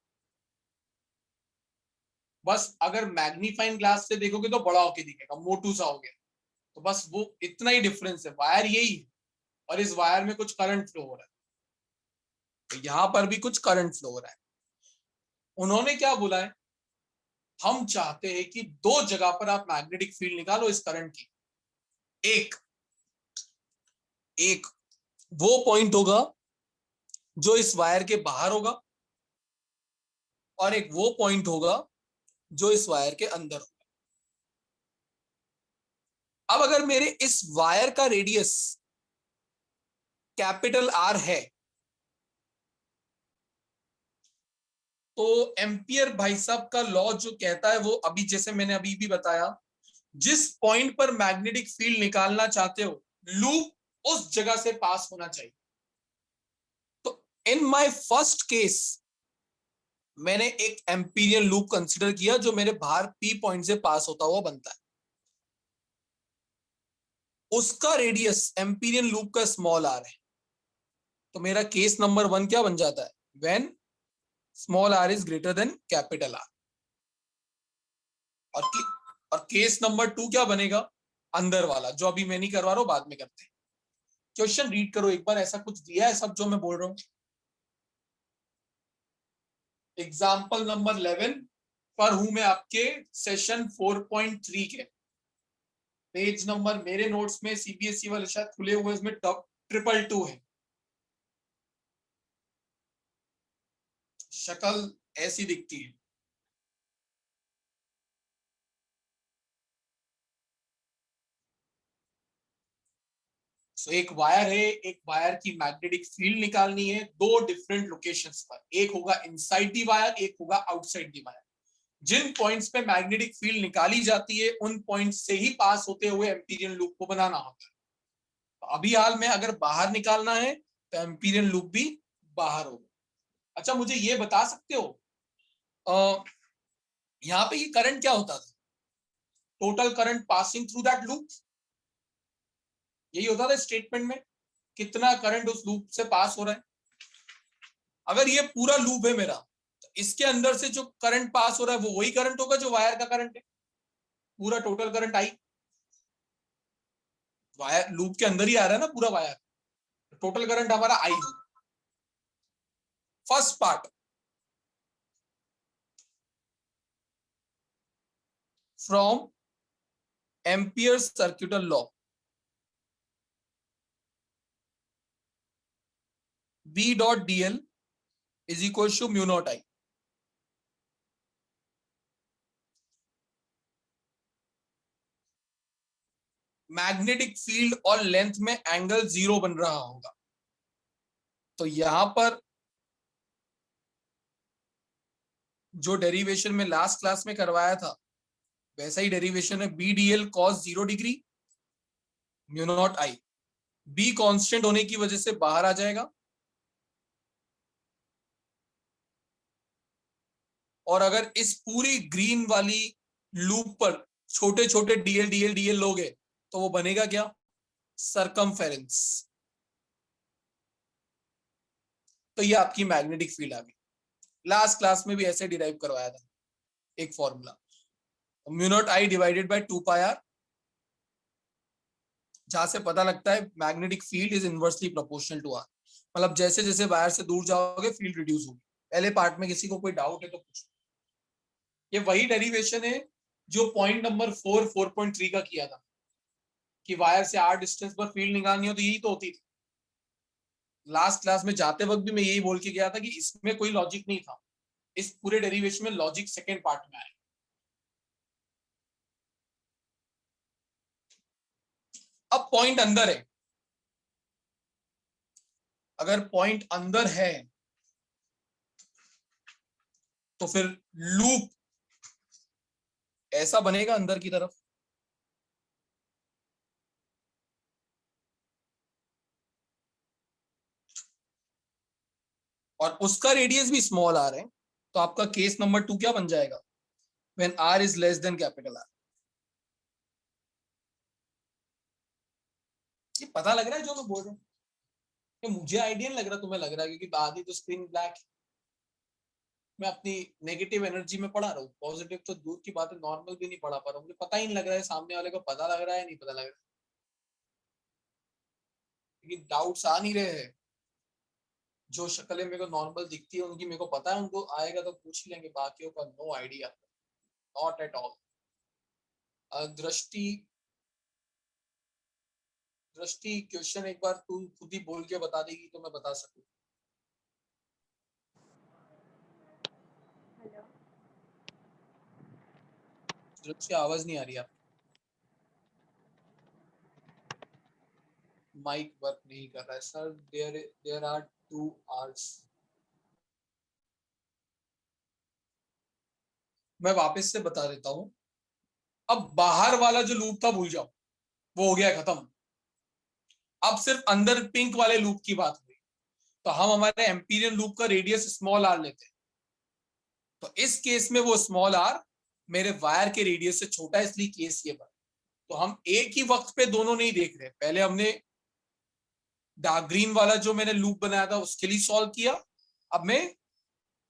A: बस अगर मैग्नीफाइंग ग्लास से देखोगे तो बड़ा होके दिखेगा, मोटू सा हो गया। तो बस वो इतना ही डिफरेंस है, वायर यही है, और इस वायर में कुछ करंट फ्लो हो रहा है। तो यहां पर भी कुछ करंट फ्लो हो रहा है। उन्होंने क्या बोला है, हम चाहते हैं कि 2 जगह पर आप मैग्नेटिक फील्ड निकालो इस करंट की। एक वो पॉइंट होगा जो इस वायर के बाहर होगा, और एक वो पॉइंट होगा जो इस वायर के अंदर होगा। अब अगर मेरे इस वायर का रेडियस कैपिटल आर है, तो एम्पियर भाई साहब का लॉ जो कहता है वो अभी, जैसे मैंने अभी भी बताया, जिस पॉइंट पर मैग्नेटिक फील्ड निकालना चाहते हो लूप उस जगह से पास होना चाहिए। तो इन माय फर्स्ट केस मैंने एक एम्पीरियल लूप कंसीडर किया जो मेरे बाहर पी पॉइंट से पास होता हुआ बनता है। उसका रेडियस एम्पीरियल लूप का स्मॉल आर है। तो मेरा केस नंबर 1 क्या बन जाता है? When small r is greater than capital r. और और केस नंबर 2 क्या बनेगा, अंदर वाला, जो अभी मैं नहीं करवा रहा हूं, बाद में करते हैं। क्वेश्चन रीड करो एक बार, ऐसा कुछ दिया है सब जो मैं बोल रहा हूं। एग्जाम्पल नंबर 11 पर हूं मैं आपके सेशन 4.3 के। पेज नंबर मेरे नोट्स में सीबीएसई वाले शायद खुले हुए, इसमें 222 है। शक्ल ऐसी दिखती है। एक वायर है, एक वायर की मैग्नेटिक फील्ड निकालनी है दो डिफरेंट लोकेशंस पर। एक होगा इनसाइड दी वायर, एक होगा आउटसाइड दी वायर। जिन पॉइंट्स पे मैग्नेटिक फील्ड निकाली जाती है उन पॉइंट्स से ही पास होते हुए एम्पीरियन लूप को बनाना होता है। तो अभी हाल में अगर बाहर निकालना है तो एम्पीरियन लूप भी बाहर होगा। अच्छा, मुझे ये बता सकते हो यहाँ पे ये करंट क्या होता था, total current passing through that loop, यही होता था स्टेटमेंट में, कितना करंट उस लूप से पास हो रहा है। अगर ये पूरा लूप है मेरा, तो इसके अंदर से जो करंट पास हो रहा है वो वही करंट होगा जो वायर का करंट है। पूरा total current I, wire loop के अंदर ही आ रहा है ना पूरा वायर, टोटल करंट हमारा आई होगा। First part, from amperes सर्क्यूटल law, B dot dl is equal to mu naught I। Magnetic field और लेंथ में एंगल 0 बन रहा होगा। तो यहां पर जो डेरिवेशन में लास्ट क्लास में करवाया था वैसा ही डेरिवेशन है, b d l cos 0 degree mu naught I. B constant होने की वजह से बाहर आ जाएगा, और अगर इस पूरी ग्रीन वाली लूप पर छोटे छोटे डीएल डीएल डीएल लोगे तो वो बनेगा क्या, सरकमफेरेंस। तो ये आपकी मैग्नेटिक फील्ड आ गई। लास्ट क्लास में भी ऐसे डिराइव करवाया था एक formula, mu naught I divided by 2 pi r, जहां से पता लगता है magnetic field is inversely proportional to r. मतलब जैसे जैसे वायर से दूर जाओगे फील्ड रिड्यूस होगी। पहले पार्ट में किसी को कोई डाउट है तो पूछो। ये वही डेरिवेशन है जो पॉइंट नंबर 4.3 का किया था कि वायर से आर डिस्टेंस पर फील्ड निकालनी हो, तो यही तो होती थी। लास्ट क्लास में जाते वक्त भी मैं यही बोल के गया था कि इसमें कोई लॉजिक नहीं था, इस पूरे डेरिवेशन में लॉजिक सेकेंड पार्ट में आया। अब पॉइंट अंदर है, अगर पॉइंट अंदर है तो फिर लूप ऐसा बनेगा अंदर की तरफ, और उसका रेडियस भी स्मॉल आर है। तो आपका केस नंबर 2 क्या बन जाएगा, when r is less than capital r. ये पता लग रहा है जो मैं बोल रहा हूँ, मुझे आइडिया नहीं लग रहा, तुम्हें लग रहा है, क्योंकि आधी तो स्क्रीन ब्लैक है। मैं अपनी नेगेटिव एनर्जी में पढ़ा रहा हूँ, पॉजिटिव तो दूर की बात है, नॉर्मल भी नहीं पढ़ा पा रहा हूँ। मुझे पता ही नहीं लग रहा है सामने वाले को पता लग रहा है नहीं पता लग रहा है, क्योंकि डाउट्स आ नहीं रहे हैं। जो शक्लें मेरे को नॉर्मल दिखती है उनकी मेरे को पता है, उनको आएगा तो पूछ लेंगे, बाकियों का no idea, not at all. Drishti question एक बार तू खुद ही बोल के बता देगी तो मैं बता सकूं। दृष्टि आवाज नहीं आ रही, आप माइक वर्क नहीं कर रहा है सर। There are 2 hours. मैं वापस से बता देता हूं। अब बाहर वाला जो लूप था भूल जाओ, वो हो गया खत्म। अब सिर्फ अंदर पिंक वाले लूप की बात हुई। तो हम हमारे एम्पीरियन लूप का रेडियस स्मॉल आर लेते हैं। तो इस केस में वो स्मॉल आर मेरे वायर के रेडियस से छोटा है, इसलिए केस ये बना। तो हम एक ही वक्त पे दोनों नहीं देख रहे। पहले हमने डार्क ग्रीन वाला जो मैंने लूप बनाया था उसके लिए सॉल्व किया, अब मैं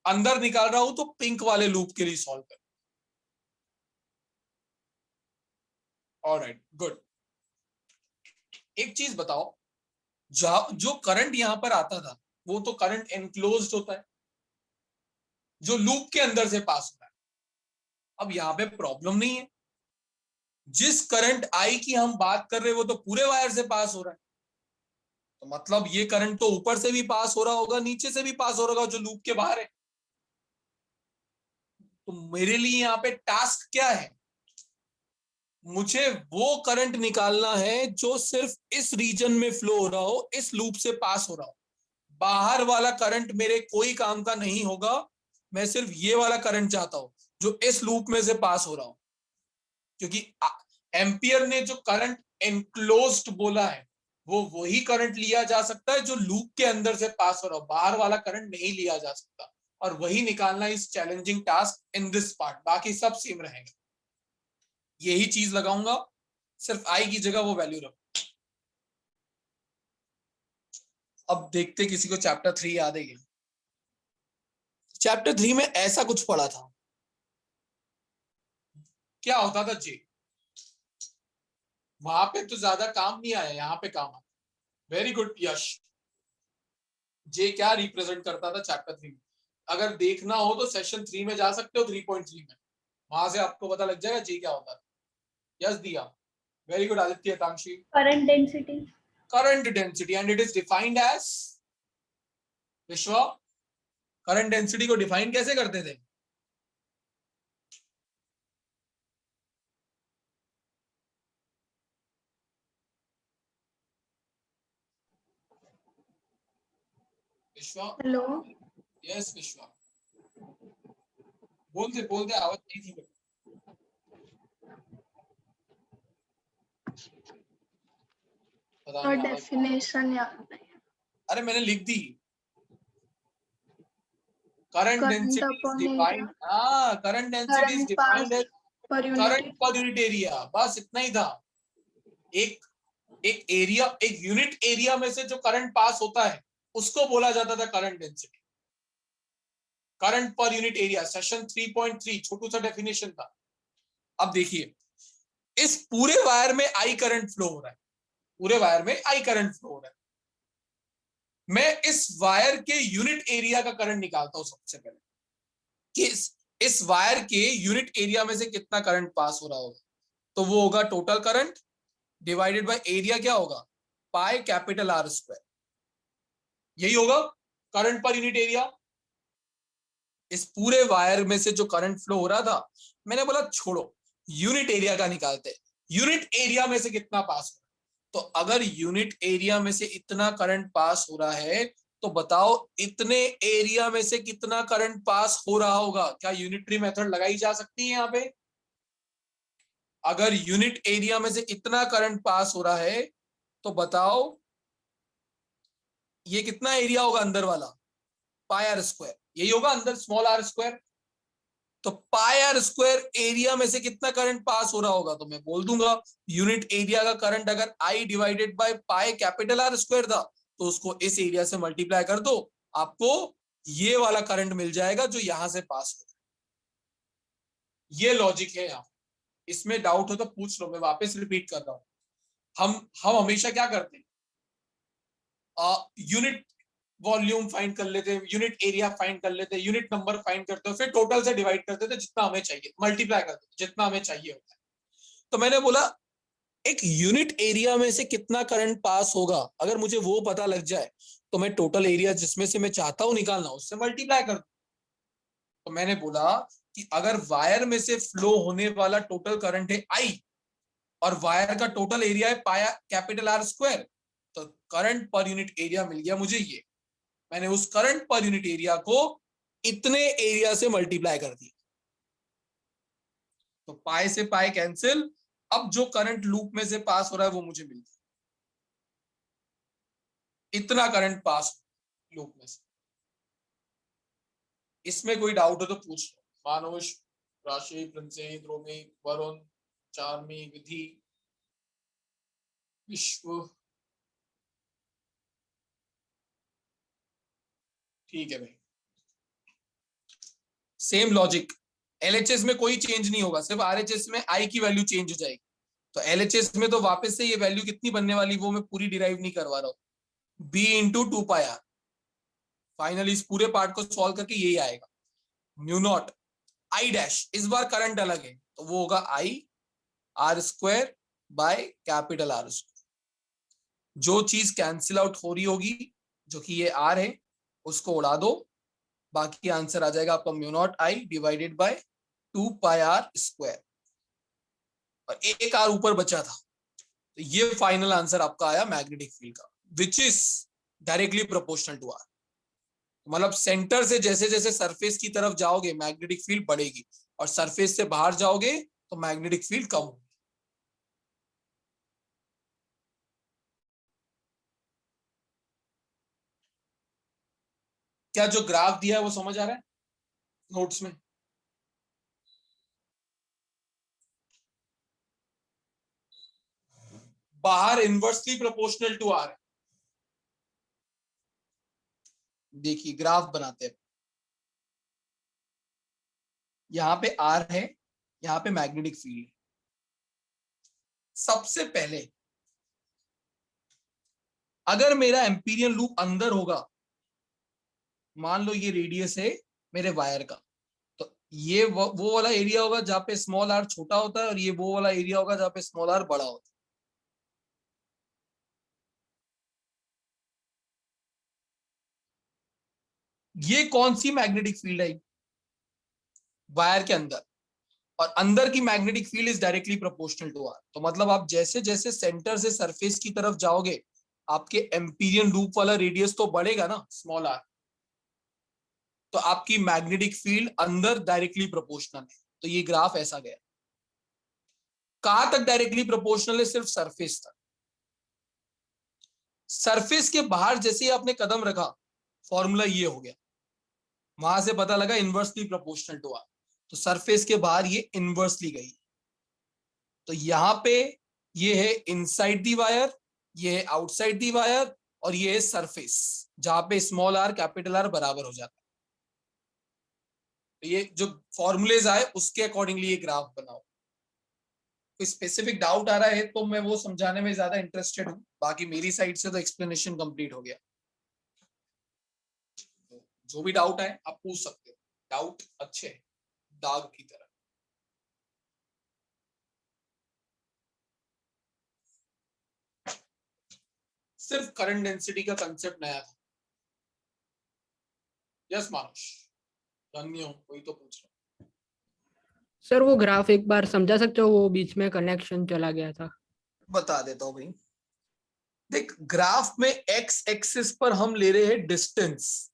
A: अंदर निकाल रहा हूं तो पिंक वाले लूप के लिए सॉल्व कर। Alright, good. एक चीज बताओ, जो करंट यहां पर आता था वो तो करंट एनक्लोज्ड होता है, जो लूप के अंदर से पास होता है। अब यहां पे प्रॉब्लम नहीं है, जिस करंट आई की हम बात कर रहे हैं वो तो पूरे वायर से पास हो रहा है, तो मतलब ये करंट तो ऊपर से भी पास हो रहा होगा, नीचे से भी पास हो रहा होगा, जो लूप के बाहर है। तो मेरे लिए यहाँ पे टास्क क्या है, मुझे वो करंट निकालना है जो सिर्फ इस रीजन में फ्लो हो रहा हो, इस लूप से पास हो रहा हो। बाहर वाला करंट मेरे कोई काम का नहीं होगा, मैं सिर्फ ये वाला करंट चाहता हूं जो इस लूप में से पास हो रहा हो, क्योंकि एम्पियर ने जो करंट एनक्लोज्ड बोला है वो वही करंट लिया जा सकता है जो लूप के अंदर से पास हो रहा हो, बाहर वाला करंट नहीं लिया जा सकता। और वही निकालना इस challenging task in this part, बाकी सब सेम रहेगा। यही चीज लगाऊंगा, सिर्फ आई की जगह वो वैल्यू रखो। अब देखते किसी को चैप्टर 3 याद है क्या? चैप्टर 3 में ऐसा कुछ पढ़ा था, क्या होता था जे, वहां पे तो ज्यादा काम नहीं आया, यहां पे काम आया। वेरी गुड यश। जे क्या रिप्रेजेंट करता था चैप्टर 3 में? अगर देखना हो तो सेशन 3 में जा सकते हो, 3.3 में, वहां से आपको पता लग जाएगा जे क्या होता था। यस दिया, very good Aditya, Tanshi.
I: Current density.
A: Current density and it is defined as, विश्व करंट डेंसिटी को डिफाइन कैसे करते थे? विश्व,
H: हेलो
A: यस विश्व, बोलते आवाज नहीं थी। पता नहीं आवाज।
H: डेफिनेशन याद नहीं।
A: अरे मैंने लिख दी, करंट डेंसिटी इज डिफाइंड, हाँ current density is defined as current per unit area, बस इतना ही था। एक एरिया, एक यूनिट एरिया में से जो करंट पास होता है उसको बोला जाता था current density, current per unit area. Session 3.3 छोटू सा डेफिनेशन था। अब देखिए, इस पूरे वायर में आई करंट फ्लो हो रहा है, पूरे वायर में आई करंट फ्लो हो रहा है। मैं इस वायर के यूनिट एरिया का करंट निकालता हूं सबसे पहले, कि इस वायर के यूनिट एरिया में से कितना करंट पास हो रहा होगा। तो वो होगा total current divided by area, क्या होगा, पाई कैपिटल आर स्क्वायर। यही होगा करंट पर यूनिट एरिया। इस पूरे वायर में से जो करंट फ्लो हो रहा था, मैंने बोला छोड़ो यूनिट एरिया का निकालते, यूनिट एरिया में से कितना पास हो रहा है। तो अगर यूनिट एरिया में से इतना करंट पास हो रहा है तो बताओ इतने एरिया में से कितना करंट पास हो रहा होगा। क्या यूनिटरी मेथड लगाई जा सकती है यहाँ पे? अगर यूनिट एरिया में से इतना करंट पास हो रहा है तो बताओ ये कितना एरिया होगा अंदर वाला, पाई आर स्क्वायर, यही होगा अंदर स्मॉल आर स्क्वायर। तो पाई आर स्क्वायर एरिया में से कितना करंट पास हो रहा होगा, तो मैं बोल दूंगा यूनिट एरिया का करंट अगर I divided by pi capital R square था तो उसको इस एरिया से मल्टीप्लाई कर दो, आपको ये वाला करंट मिल जाएगा जो यहां से पास हो रहा है। ये लॉजिक है यहाँ। इसमें डाउट हो तो पूछ लो, मैं वापस रिपीट कर रहा हूं। हम हमेशा क्या करते हैं, यूनिट वॉल्यूम फाइंड कर लेते हैं, यूनिट एरिया फाइंड कर लेते हैं, यूनिट नंबर फाइंड करते हैं, फिर टोटल से डिवाइड करते थे जितना हमें चाहिए, मल्टीप्लाई करते थे जितना हमें चाहिए होता है। तो मैंने बोला एक यूनिट एरिया में से कितना करंट पास होगा, अगर मुझे वो पता लग जाए तो मैं टोटल एरिया जिसमें से मैं चाहता हूं निकालना उससे मल्टीप्लाई कर दूं। तो मैंने बोला कि अगर वायर में से फ्लो होने वाला टोटल करंट है आई और वायर का टोटल एरिया है पाया कैपिटल आर स्क्वायर, तो करंट पर यूनिट एरिया मिल गया मुझे ये। मैंने उस करंट पर यूनिट एरिया को इतने एरिया से मल्टीप्लाई कर दिया, तो पाई से पाई कैंसिल। अब जो करंट लूप में से पास हो रहा है वो मुझे मिल गया, इतना करंट पास लूप में से। इसमें कोई डाउट हो तो पूछ लो। मानुष, राशि, प्रिंसेद, रोमी, वरुण, चार्मी, विधि, विश्व, ठीक है भाई। सेम लॉजिक, एलएचएस में कोई चेंज नहीं होगा, सिर्फ आरएचएस में आई की वैल्यू चेंज हो जाएगी। तो LHS में तो वापस से ये वैल्यू कितनी बनने वाली वो मैं पूरी डिराइव नहीं करवा रहा हूं, b इंटू 2πr। फाइनली इस पूरे पार्ट को सॉल्व करके यही आएगा, म्यू नॉट आई डैश, इस बार करंट अलग है तो वो होगा I R square by capital R square. जो चीज कैंसिल आउट हो रही होगी, जो कि ये आर है, उसको उड़ा दो, बाकी आंसर आ जाएगा आपका mu naught I divided bye 2πr square, और एक आर ऊपर बचा था। तो ये फाइनल आंसर आपका आया मैग्नेटिक फील्ड का, which is directly proportional to r. मतलब सेंटर से जैसे जैसे सरफेस की तरफ जाओगे मैग्नेटिक फील्ड बढ़ेगी, और सरफेस से बाहर जाओगे तो मैग्नेटिक फील्ड कम होगी। क्या जो ग्राफ दिया है वो समझ आ रहा है नोट्स में? बाहर इनवर्सली प्रोपोर्शनल टू आर है। देखिए ग्राफ बनाते हैं, यहां पे आर है, यहां पे मैग्नेटिक फील्ड है। सबसे पहले अगर मेरा एम्पीरियन लूप अंदर होगा, मान लो ये रेडियस है मेरे वायर का, तो ये वो वाला एरिया होगा जहां पे स्मॉल आर छोटा होता है, और ये वो वाला एरिया होगा जहां पे स्मॉल आर बड़ा होता है। ये कौन सी मैग्नेटिक फील्ड है? वायर के अंदर, और अंदर की magnetic field is directly proportional to r. तो मतलब आप जैसे जैसे सेंटर से सरफेस की तरफ जाओगे, आपके एम्पीरियन लूप वाला रेडियस तो बढ़ेगा ना, स्मॉल आर, तो आपकी मैग्नेटिक फील्ड अंदर डायरेक्टली प्रोपोर्शनल है। तो ये ग्राफ ऐसा गया। कहां तक डायरेक्टली प्रोपोर्शनल है? सिर्फ सरफेस तक। सरफेस के बाहर जैसे ही आपने कदम रखा, फॉर्मूला ये हो गया, वहां से पता लगा इनवर्सली प्रोपोर्शनल टू आर। तो सरफेस के बाहर ये इनवर्सली गई। तो यहां पे ये है इनसाइड दी वायर, ये है आउटसाइड दी वायर, और ये है सरफेस जहां पे स्मॉल आर कैपिटल आर बराबर हो जाता है। तो ये जो फॉर्मूलेज आए उसके अकॉर्डिंगली ये ग्राफ बनाओ। कोई स्पेसिफिक डाउट आ रहा है तो मैं वो समझाने में ज्यादा इंटरेस्टेड हूँ, बाकी मेरी साइड से तो एक्सप्लेनेशन कंप्लीट हो गया। जो भी डाउट है आप पूछ सकते हो, डाउट अच्छे दाग की तरह। सिर्फ करंट डेंसिटी का कंसेप्ट नया था। यस मानुष, धन्य हूं, कोई तो पूछ रहा।
J: सर वो ग्राफ एक बार समझा सकते हो, वो बीच में कनेक्शन चला गया था।
A: बता देता हूं भाई। देख, ग्राफ में एक्स एक्सिस पर हम ले रहे हैं डिस्टेंस।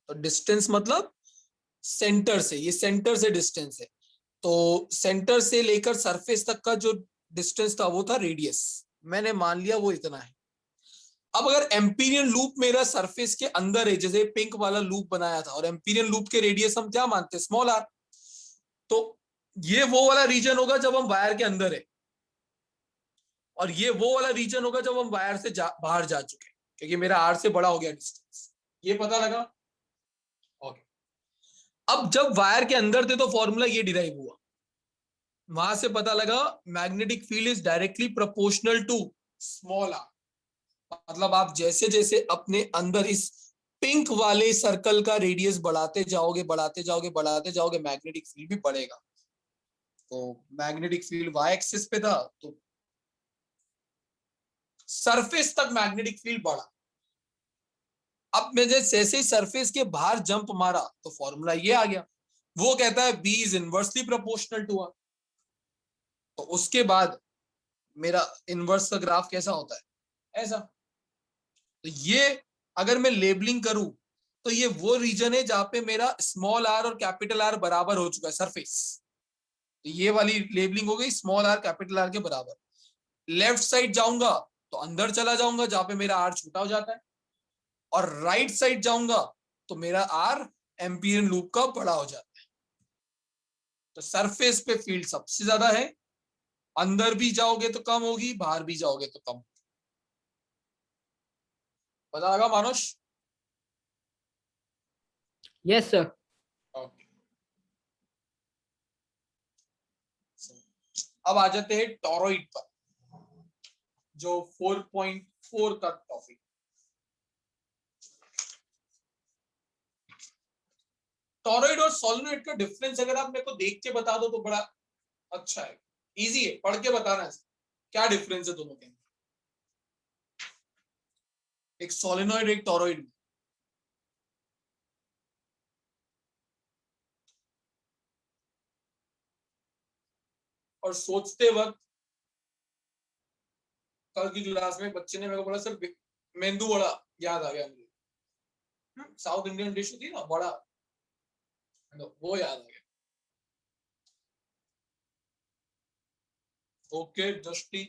A: तो डिस्टेंस मतलब सेंटर से, ये सेंटर से डिस्टेंस है। तो सेंटर से लेकर सरफेस तक का जो डिस्टेंस था वो था रेडियस। मैंने मान लिया वो इतना है। अब अगर एम्पीरियन लूप मेरा सरफेस के अंदर है, जैसे पिंक वाला लूप बनाया था, और एम्पीरियन लूप के रेडियस हम क्या मानते हैं? Small r. तो ये वो वाला रीजन होगा जब हम वायर के अंदर है, और ये वो वाला रीजन होगा जब हम वायर से बाहर जा चुके हैं, क्योंकि मेरा आर से बड़ा हो गया डिस्टेंस। ये पता लगा? ओके। अब जब वायर के अंदर थे तो फॉर्मूला ये डिराइव हुआ, वहां से पता लगा magnetic field is directly proportional to small r. मतलब आप जैसे जैसे अपने अंदर इस पिंक वाले सर्कल का रेडियस बढ़ाते जाओगे बढ़ाते जाओगे बढ़ाते जाओगे, मैग्नेटिक फील्ड भी बढ़ेगा। तो मैग्नेटिक फील्ड वाई एक्सिस पे था, तो सरफेस तक मैग्नेटिक फील्ड बढ़ा। अब मैं जैसे ही सरफेस के बाहर जंप मारा तो फॉर्मूला ये आ गया, वो कहता है b is inversely proportional to r. तो उसके बाद मेरा इनवर्स का ग्राफ कैसा होता है? ऐसा। तो ये अगर मैं लेबलिंग करूं तो ये वो रीजन है जहां पे मेरा स्मॉल आर और कैपिटल आर बराबर हो चुका है, सरफेस। तो ये वाली लेबलिंग हो गई स्मॉल आर कैपिटल आर के बराबर। लेफ्ट साइड जाऊंगा तो अंदर चला जाऊंगा जहां पे मेरा आर छोटा हो जाता है, और राइट साइड जाऊंगा तो मेरा आर एम्पीरियन लूप का बड़ा हो जाता है। तो सरफेस पे फील्ड सबसे ज्यादा है, अंदर भी जाओगे तो कम होगी, बाहर भी जाओगे तो कम। पता लगा मानुष?
J: Yes sir.
A: ओके। अब आ जाते हैं टॉरॉइड पर, जो 4.4 का टॉपिक। टॉरॉइड और सोलेनोइड का डिफरेंस अगर आप मेरे को देख के बता दो तो बड़ा अच्छा है, इजी है, पढ़ के बताना है क्या डिफरेंस है दोनों के, एक सोलेनोइड एक टॉरॉइड। और सोचते वक्त कल की क्लास में बच्चे ने मेरे को बोला सर मेंदू वड़ा याद आ गया मुझे, साउथ इंडियन डिश होती है ना बड़ा, वो याद आ गया। ओके दृष्टि,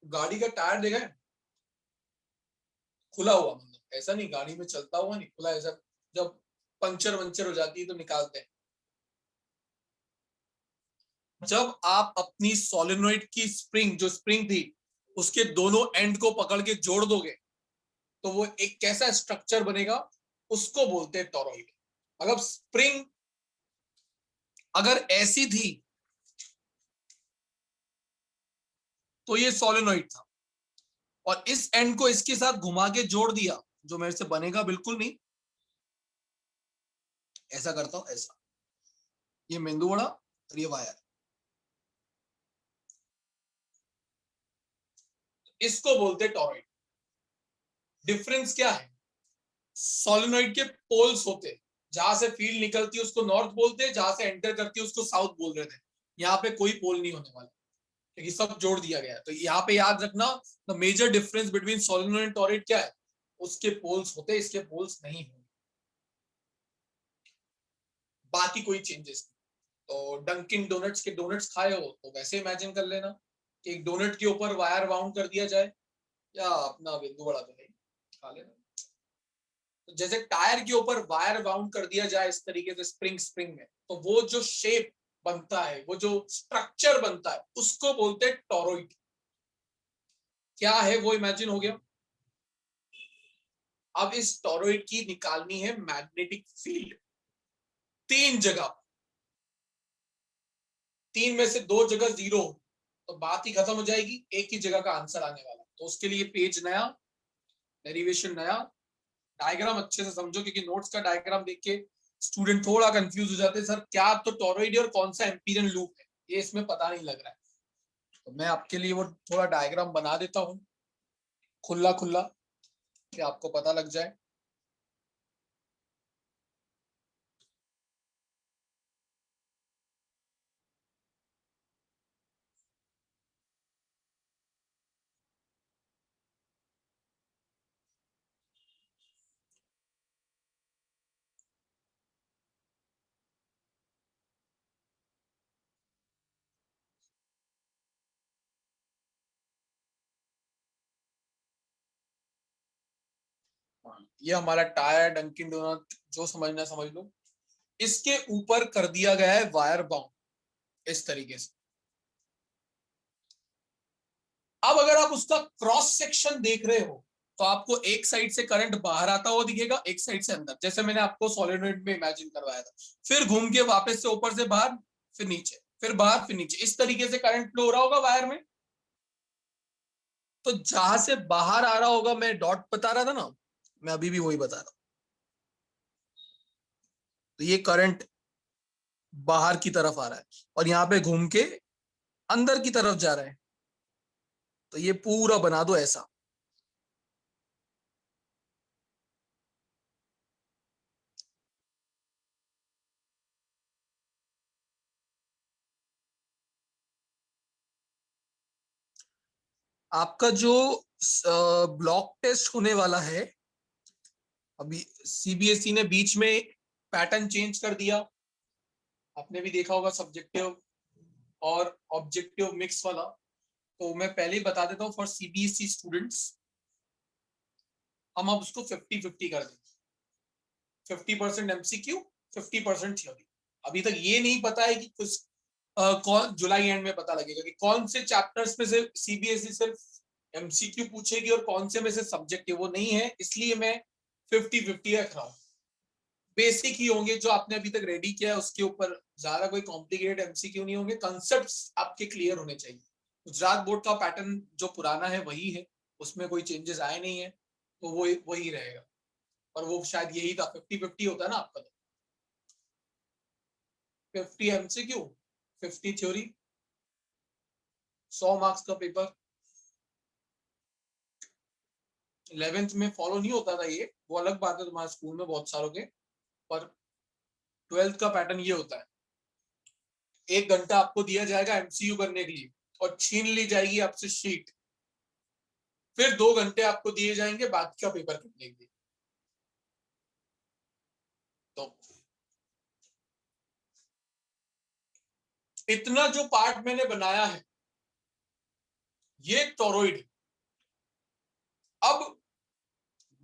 A: गाड़ी का टायर देखा है खुला हुआ, मतलब ऐसा नहीं गाड़ी में चलता हुआ नहीं, खुला ऐसा, जब पंचर वंचर हो जाती है तो निकालते हैं। जब आप अपनी सोलेनोइड की स्प्रिंग, जो स्प्रिंग थी उसके दोनों एंड को पकड़ के जोड़ दोगे तो वो एक कैसा स्ट्रक्चर बनेगा, उसको बोलते हैं टॉरॉइड। अगर स्प्रिंग अगर ऐसी थी तो ये सोलेनोइड था, और इस एंड को इसके साथ घुमा के जोड़ दिया, जो मेरे से बनेगा बिल्कुल नहीं, ऐसा करता हूं ऐसा, ये मेंदू वड़ा और ये वायर, इसको बोलते हैं टॉरॉइड। डिफरेंस क्या है, सोलेनोइड के पोल्स होते हैं, जहां से फील्ड निकलती है उसको नॉर्थ बोलते हैं, जहां से एंटर करती है उसको साउथ बोल रहे थे। यहाँ पे कोई पोल नहीं होने वाला क्योंकि सब जोड़ दिया गया है। तो यहाँ पे याद रखना, the major difference between solenoid and toroid क्या है, उसके पोल्स होते हैं, इसके पोल्स नहीं होंगे, बाकी कोई चेंजेस नहीं। तो डंकिन डोनट्स के डोनट्स खाए हो तो वैसे इमेजिन कर लेना कि एक डोनट के ऊपर वायर बाउंड कर दिया जाए, या अपना बिंदु बड़ा तो नहीं खा लेना, तो जैसे टायर के ऊपर वायर बाउंड कर दिया जाए इस तरीके से स्प्रिंग में, तो वो जो शेप बनता है, वो जो स्ट्रक्चर बनता है, उसको बोलते हैं टॉरॉइड। क्या है वो इमेजिन हो गया। अब इस टॉरॉइड की निकालनी है मैग्नेटिक फील्ड, 3 जगह, 3 में से 2 जगह 0, तो बात ही खत्म हो जाएगी, एक ही जगह का आंसर आने वाला। तो उसके लिए पेज नया, डेरिवेशन नया, डायग्राम अच्छे से समझो, क्योंकि नोट्स का डायग्राम देख के स्टूडेंट थोड़ा कंफ्यूज हो जाते हैं, सर क्या तो टॉरॉइड और कौन सा एम्पीरियन लूप है, ये इसमें पता नहीं लग रहा है। तो मैं आपके लिए वो थोड़ा डायग्राम बना देता हूं खुला खुला, कि आपको पता लग जाए। ये हमारा टायर, डंकिन डोनट, जो समझना समझ लो। इसके ऊपर कर दिया गया है वायर बाउंड इस तरीके से। अब अगर आप उसका क्रॉस सेक्शन देख रहे हो तो आपको एक साइड से करंट बाहर आता हुआ दिखेगा, एक साइड से अंदर, जैसे मैंने आपको सोलेनोइड में इमेजिन करवाया था। फिर घूम के वापस से ऊपर से बाहर, फिर नीचे, फिर बाहर, फिर नीचे, इस तरीके से करंट फ्लो हो रहा होगा वायर में। तो जहां से बाहर आ रहा होगा, मैं डॉट बता रहा था ना, मैं अभी भी वही बता रहा हूं। तो ये करंट बाहर की तरफ आ रहा है और यहाँ पे घूम के अंदर की तरफ जा रहा है, तो ये पूरा बना दो ऐसा। आपका जो ब्लॉक टेस्ट होने वाला है, अभी सीबीएसई ने बीच में पैटर्न चेंज कर दिया, आपने भी देखा होगा, सब्जेक्टिव और ऑब्जेक्टिव मिक्स वाला। तो मैं पहले ही बता देता हूँ, फॉर सीबीएसई स्टूडेंट्स हम अब उसको 50-50 कर देंगे, 50% एमसीक्यू, 50% थ्योरी। अभी तक ये नहीं पता है कि कुछ कौन, जुलाई एंड में पता लगेगा कि कौन से चैप्टर्स में से सीबीएसई सिर्फ एमसीक्यू पूछेगी और कौन से में से सब्जेक्टिव, वो नहीं है, इसलिए मैं 50-50 रख रहा हूं। बेसिक ही होंगे जो आपने अभी तक रेडी किया है, उसके ऊपर ज्यादा कोई कॉम्प्लिकेटेड एमसीक्यू नहीं होंगे, कंसेप्ट्स आपके क्लियर होने चाहिए। गुजरात बोर्ड का पैटर्न जो पुराना है वही है, उसमें कोई चेंजेस आए नहीं है, तो वो वही रहेगा। और वो शायद यही था, 50-50 होता है ना आपका, तो 50 एमसीक्यू 50 थ्योरी, 100 मार्क्स का पेपर। 11th में फॉलो नहीं होता था ये, वो अलग बात है तुम्हारे स्कूल में बहुत सालों के, पर 12th का पैटर्न ये होता है, 1 घंटा आपको दिया जाएगा एमसीयू करने के लिए और छीन ली जाएगी आपसे शीट, फिर 2 घंटे आपको दिए जाएंगे बाकी का पेपर करने के लिए। तो इतना जो पार्ट मैंने बनाया है ये टोरॉइड। अब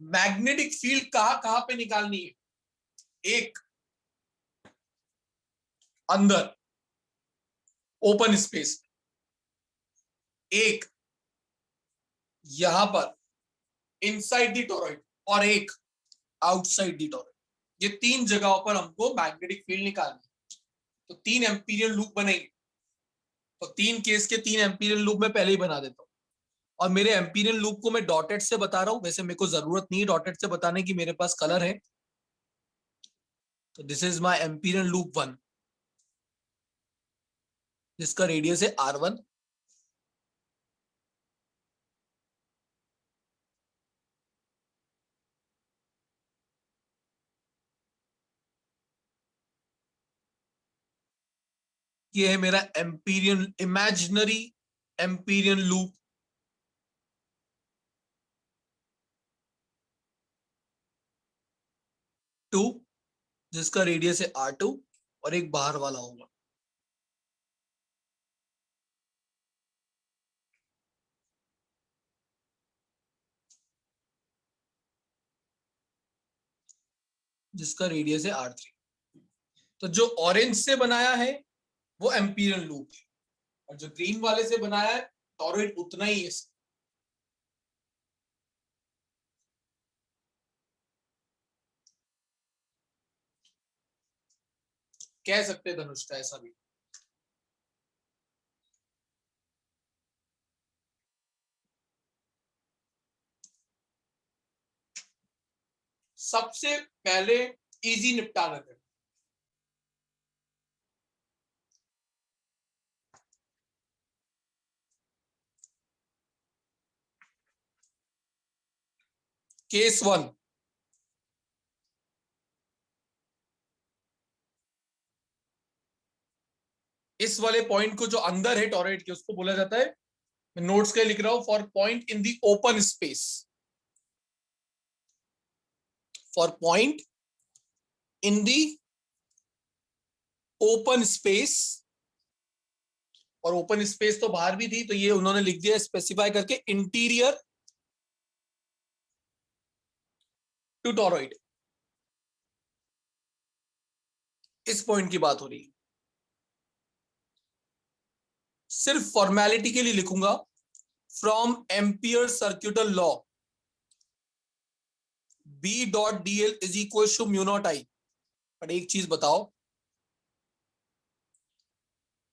A: मैग्नेटिक फील्ड कहां पे निकालनी है? एक अंदर ओपन स्पेस, एक यहां पर इनसाइड द टोरॉइड और एक आउटसाइड द टोरॉइड। ये 3 जगहों पर हमको मैग्नेटिक फील्ड निकालनी है। तो 3 एम्पीरियल लूप बनेंगे। तो 3 केस के 3 एम्पीरियल लूप मैं पहले ही बना देता हूं। और मेरे एम्पीरियल लूप को मैं डॉटेड से बता रहा हूं, वैसे मेरे को जरूरत नहीं है डॉटेड से बताने की, मेरे पास कलर है। तो this is my amperian loop 1 जिसका रेडियस है R1। ये है मेरा amperian imaginary amperian loop. Two जिसका रेडियस है R2 और एक बाहर वाला होगा। जिसका रेडियस है R3। तो जो ऑरेंज से बनाया है वो एम्पीरियल लूप है और जो ग्रीन वाले से बनाया है टोरॉइड उतना ही है। कह सकते हैं धनुष का ऐसा भी। सबसे पहले इजी निपटा लेते हैं। केस 1, इस वाले पॉइंट को जो अंदर है टोरॉइड के उसको बोला जाता है, मैं नोट्स के लिख रहा हूं, for point in the open space. For point in the open space, और ओपन स्पेस तो बाहर भी थी, तो ये उन्होंने लिख दिया स्पेसिफाई करके, इंटीरियर टू टोरॉइड। इस पॉइंट की बात हो रही है। सिर्फ फॉर्मेलिटी के लिए लिखूंगा, from ampere circuital law B.dl is equal to mu naught I. पर एक चीज बताओ,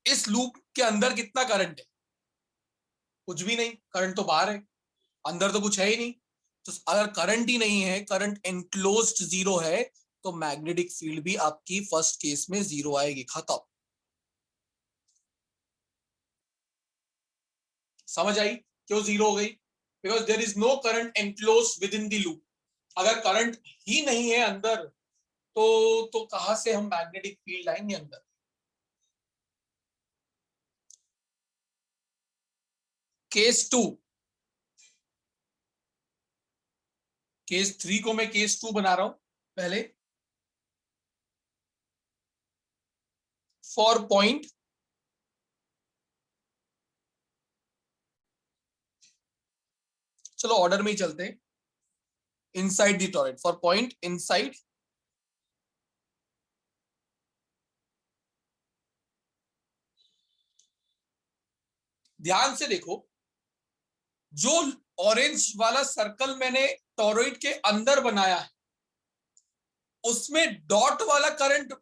A: इस लूप के अंदर कितना करंट है? कुछ भी नहीं, करंट तो बाहर है, अंदर तो कुछ है ही नहीं। तो अगर करंट ही नहीं है, करंट एनक्लोज्ड जीरो है, तो मैग्नेटिक फील्ड भी आपकी फर्स्ट केस में जीरो आएगी, खत्म। समझ आई क्यों जीरो हो गई? Because there is no current enclosed within the loop. अगर करंट ही नहीं है अंदर, तो कहां से हम मैग्नेटिक फील्ड लाएंगे अंदर? केस 2, केस 3 को मैं केस 2 बना रहा हूं पहले। फॉर पॉइंट चलो ऑर्डर में ही चलते हैं, inside the toroid. For point inside ध्यान से देखो, जो ऑरेंज वाला सर्कल मैंने टोरॉइड के अंदर बनाया है, उसमें डॉट वाला करंट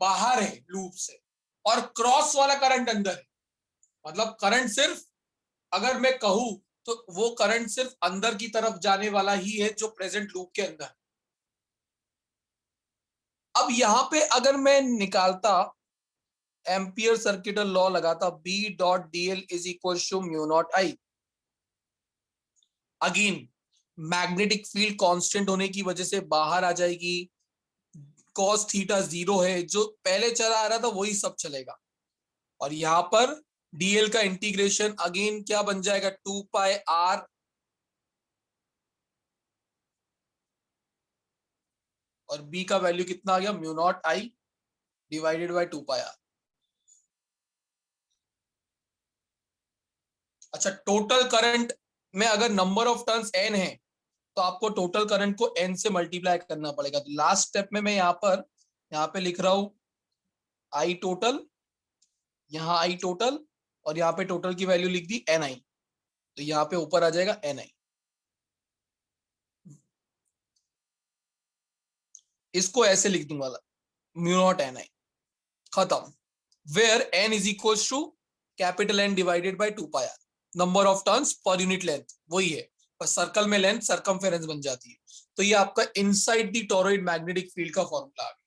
A: बाहर है लूप से और क्रॉस वाला करंट अंदर है। मतलब करंट सिर्फ, अगर मैं कहूं तो वो करंट सिर्फ अंदर की तरफ जाने वाला ही है जो प्रेजेंट लूप के अंदर। अब यहां पे अगर मैं निकालता एम्पियर सर्किटल लॉ लगाता, b dot dl is equal to mu naught I. Again magnetic field constant होने की वजह से बाहर आ जाएगी, cos थीटा 0 है, जो पहले चला आ रहा था वही सब चलेगा। और यहां पर डीएल का इंटीग्रेशन अगेन क्या बन जाएगा, 2 पाई आर और बी का वैल्यू कितना आ गया, mu naught I divided by 2 pi r. अच्छा, टोटल करंट में अगर नंबर ऑफ टर्न्स n है तो आपको टोटल करंट को n से मल्टीप्लाई करना पड़ेगा। तो लास्ट स्टेप में मैं यहाँ पे लिख रहा हूं आई टोटल, यहाँ आई टोटल और यहाँ पे टोटल की वैल्यू लिख दी ni, तो यहाँ पे ऊपर आ जाएगा ni। इसको ऐसे लिख दूंगा म्यू नॉट ni, खत्म। Where n is equal to capital N divided by 2 pi r, number of turns per unit length वही है, पर सर्कल में लेंथ सर्कमफेरेंस बन जाती है। तो ये आपका inside the toroid magnetic field का फॉर्मूला आ गया।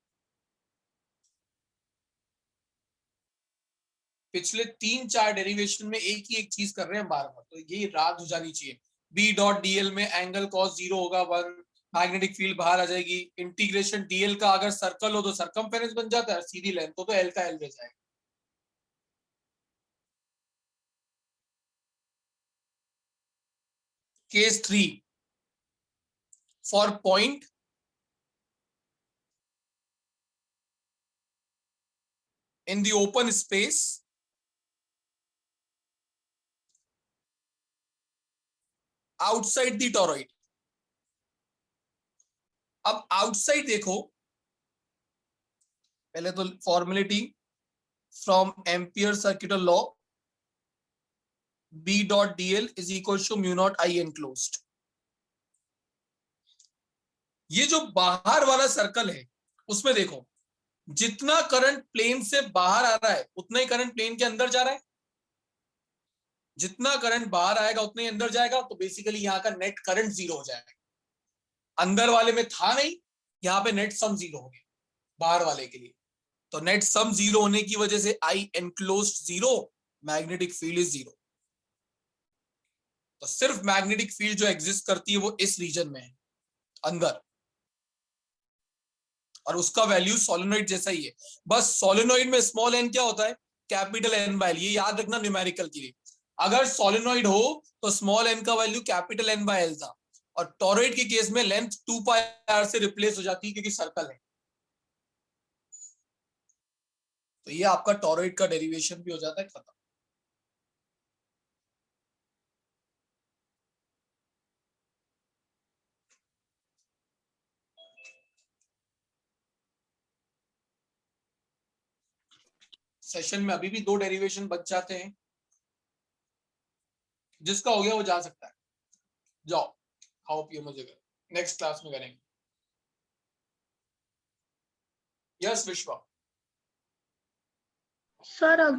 A: पिछले 3-4 डेरिवेशन में एक ही एक चीज कर रहे हैं बार बार, तो ये याद हो जानी चाहिए। बी डॉट डीएल में एंगल cos 0 होगा 1, मैग्नेटिक फील्ड बाहर आ जाएगी। इंटीग्रेशन डीएल का अगर सर्कल हो तो सर्कमफेरेंस बन जाता है, सीधी लेंथ हो तो एल का एल रह जाएगा। Case 3, for point in the open space outside the toroid। अब आउटसाइड देखो, पहले तो formality from ampere circuital law, b dot dl is equal to mu naught I enclosed. ये जो बाहर वाला सर्कल है उसमें देखो, जितना करंट प्लेन से बाहर आ रहा है उतना ही करंट प्लेन के अंदर जा रहा है, जितना करंट बाहर आएगा उतना ही अंदर जाएगा। तो बेसिकली यहाँ का नेट करंट 0 हो जाएगा। अंदर वाले में था नहीं, यहाँ पे नेट सम 0 हो गया बाहर वाले के लिए। तो नेट सम 0 होने की वजह से आई एनक्लोज्ड 0, मैग्नेटिक फील्ड इज 0। तो सिर्फ मैग्नेटिक फील्ड जो एग्जिस्ट करती है वो इस रीजन में है अंदर, और उसका वैल्यू सोलेनोइड जैसा ही है। बस सोलेनोइड में स्मॉल एन क्या होता है, कैपिटल एन बाय एल। ये याद रखना न्यूमेरिकल के लिए। अगर सोलेनोइड हो तो स्मॉल एन का value capital n by l था, और टोरॉइड के केस में लेंथ 2 पाई आर से रिप्लेस हो जाती है क्योंकि सर्कल है। तो ये आपका टोरॉइड का डेरिवेशन भी हो जाता है खत्म। सेशन में अभी भी 2 डेरिवेशन बच जाते हैं, जिसका हो गया वो जा सकता है। जाओ खाओ पियो मजे करो, नेक्स्ट क्लास में करेंगे। यस विश्वा।
H: सर अगर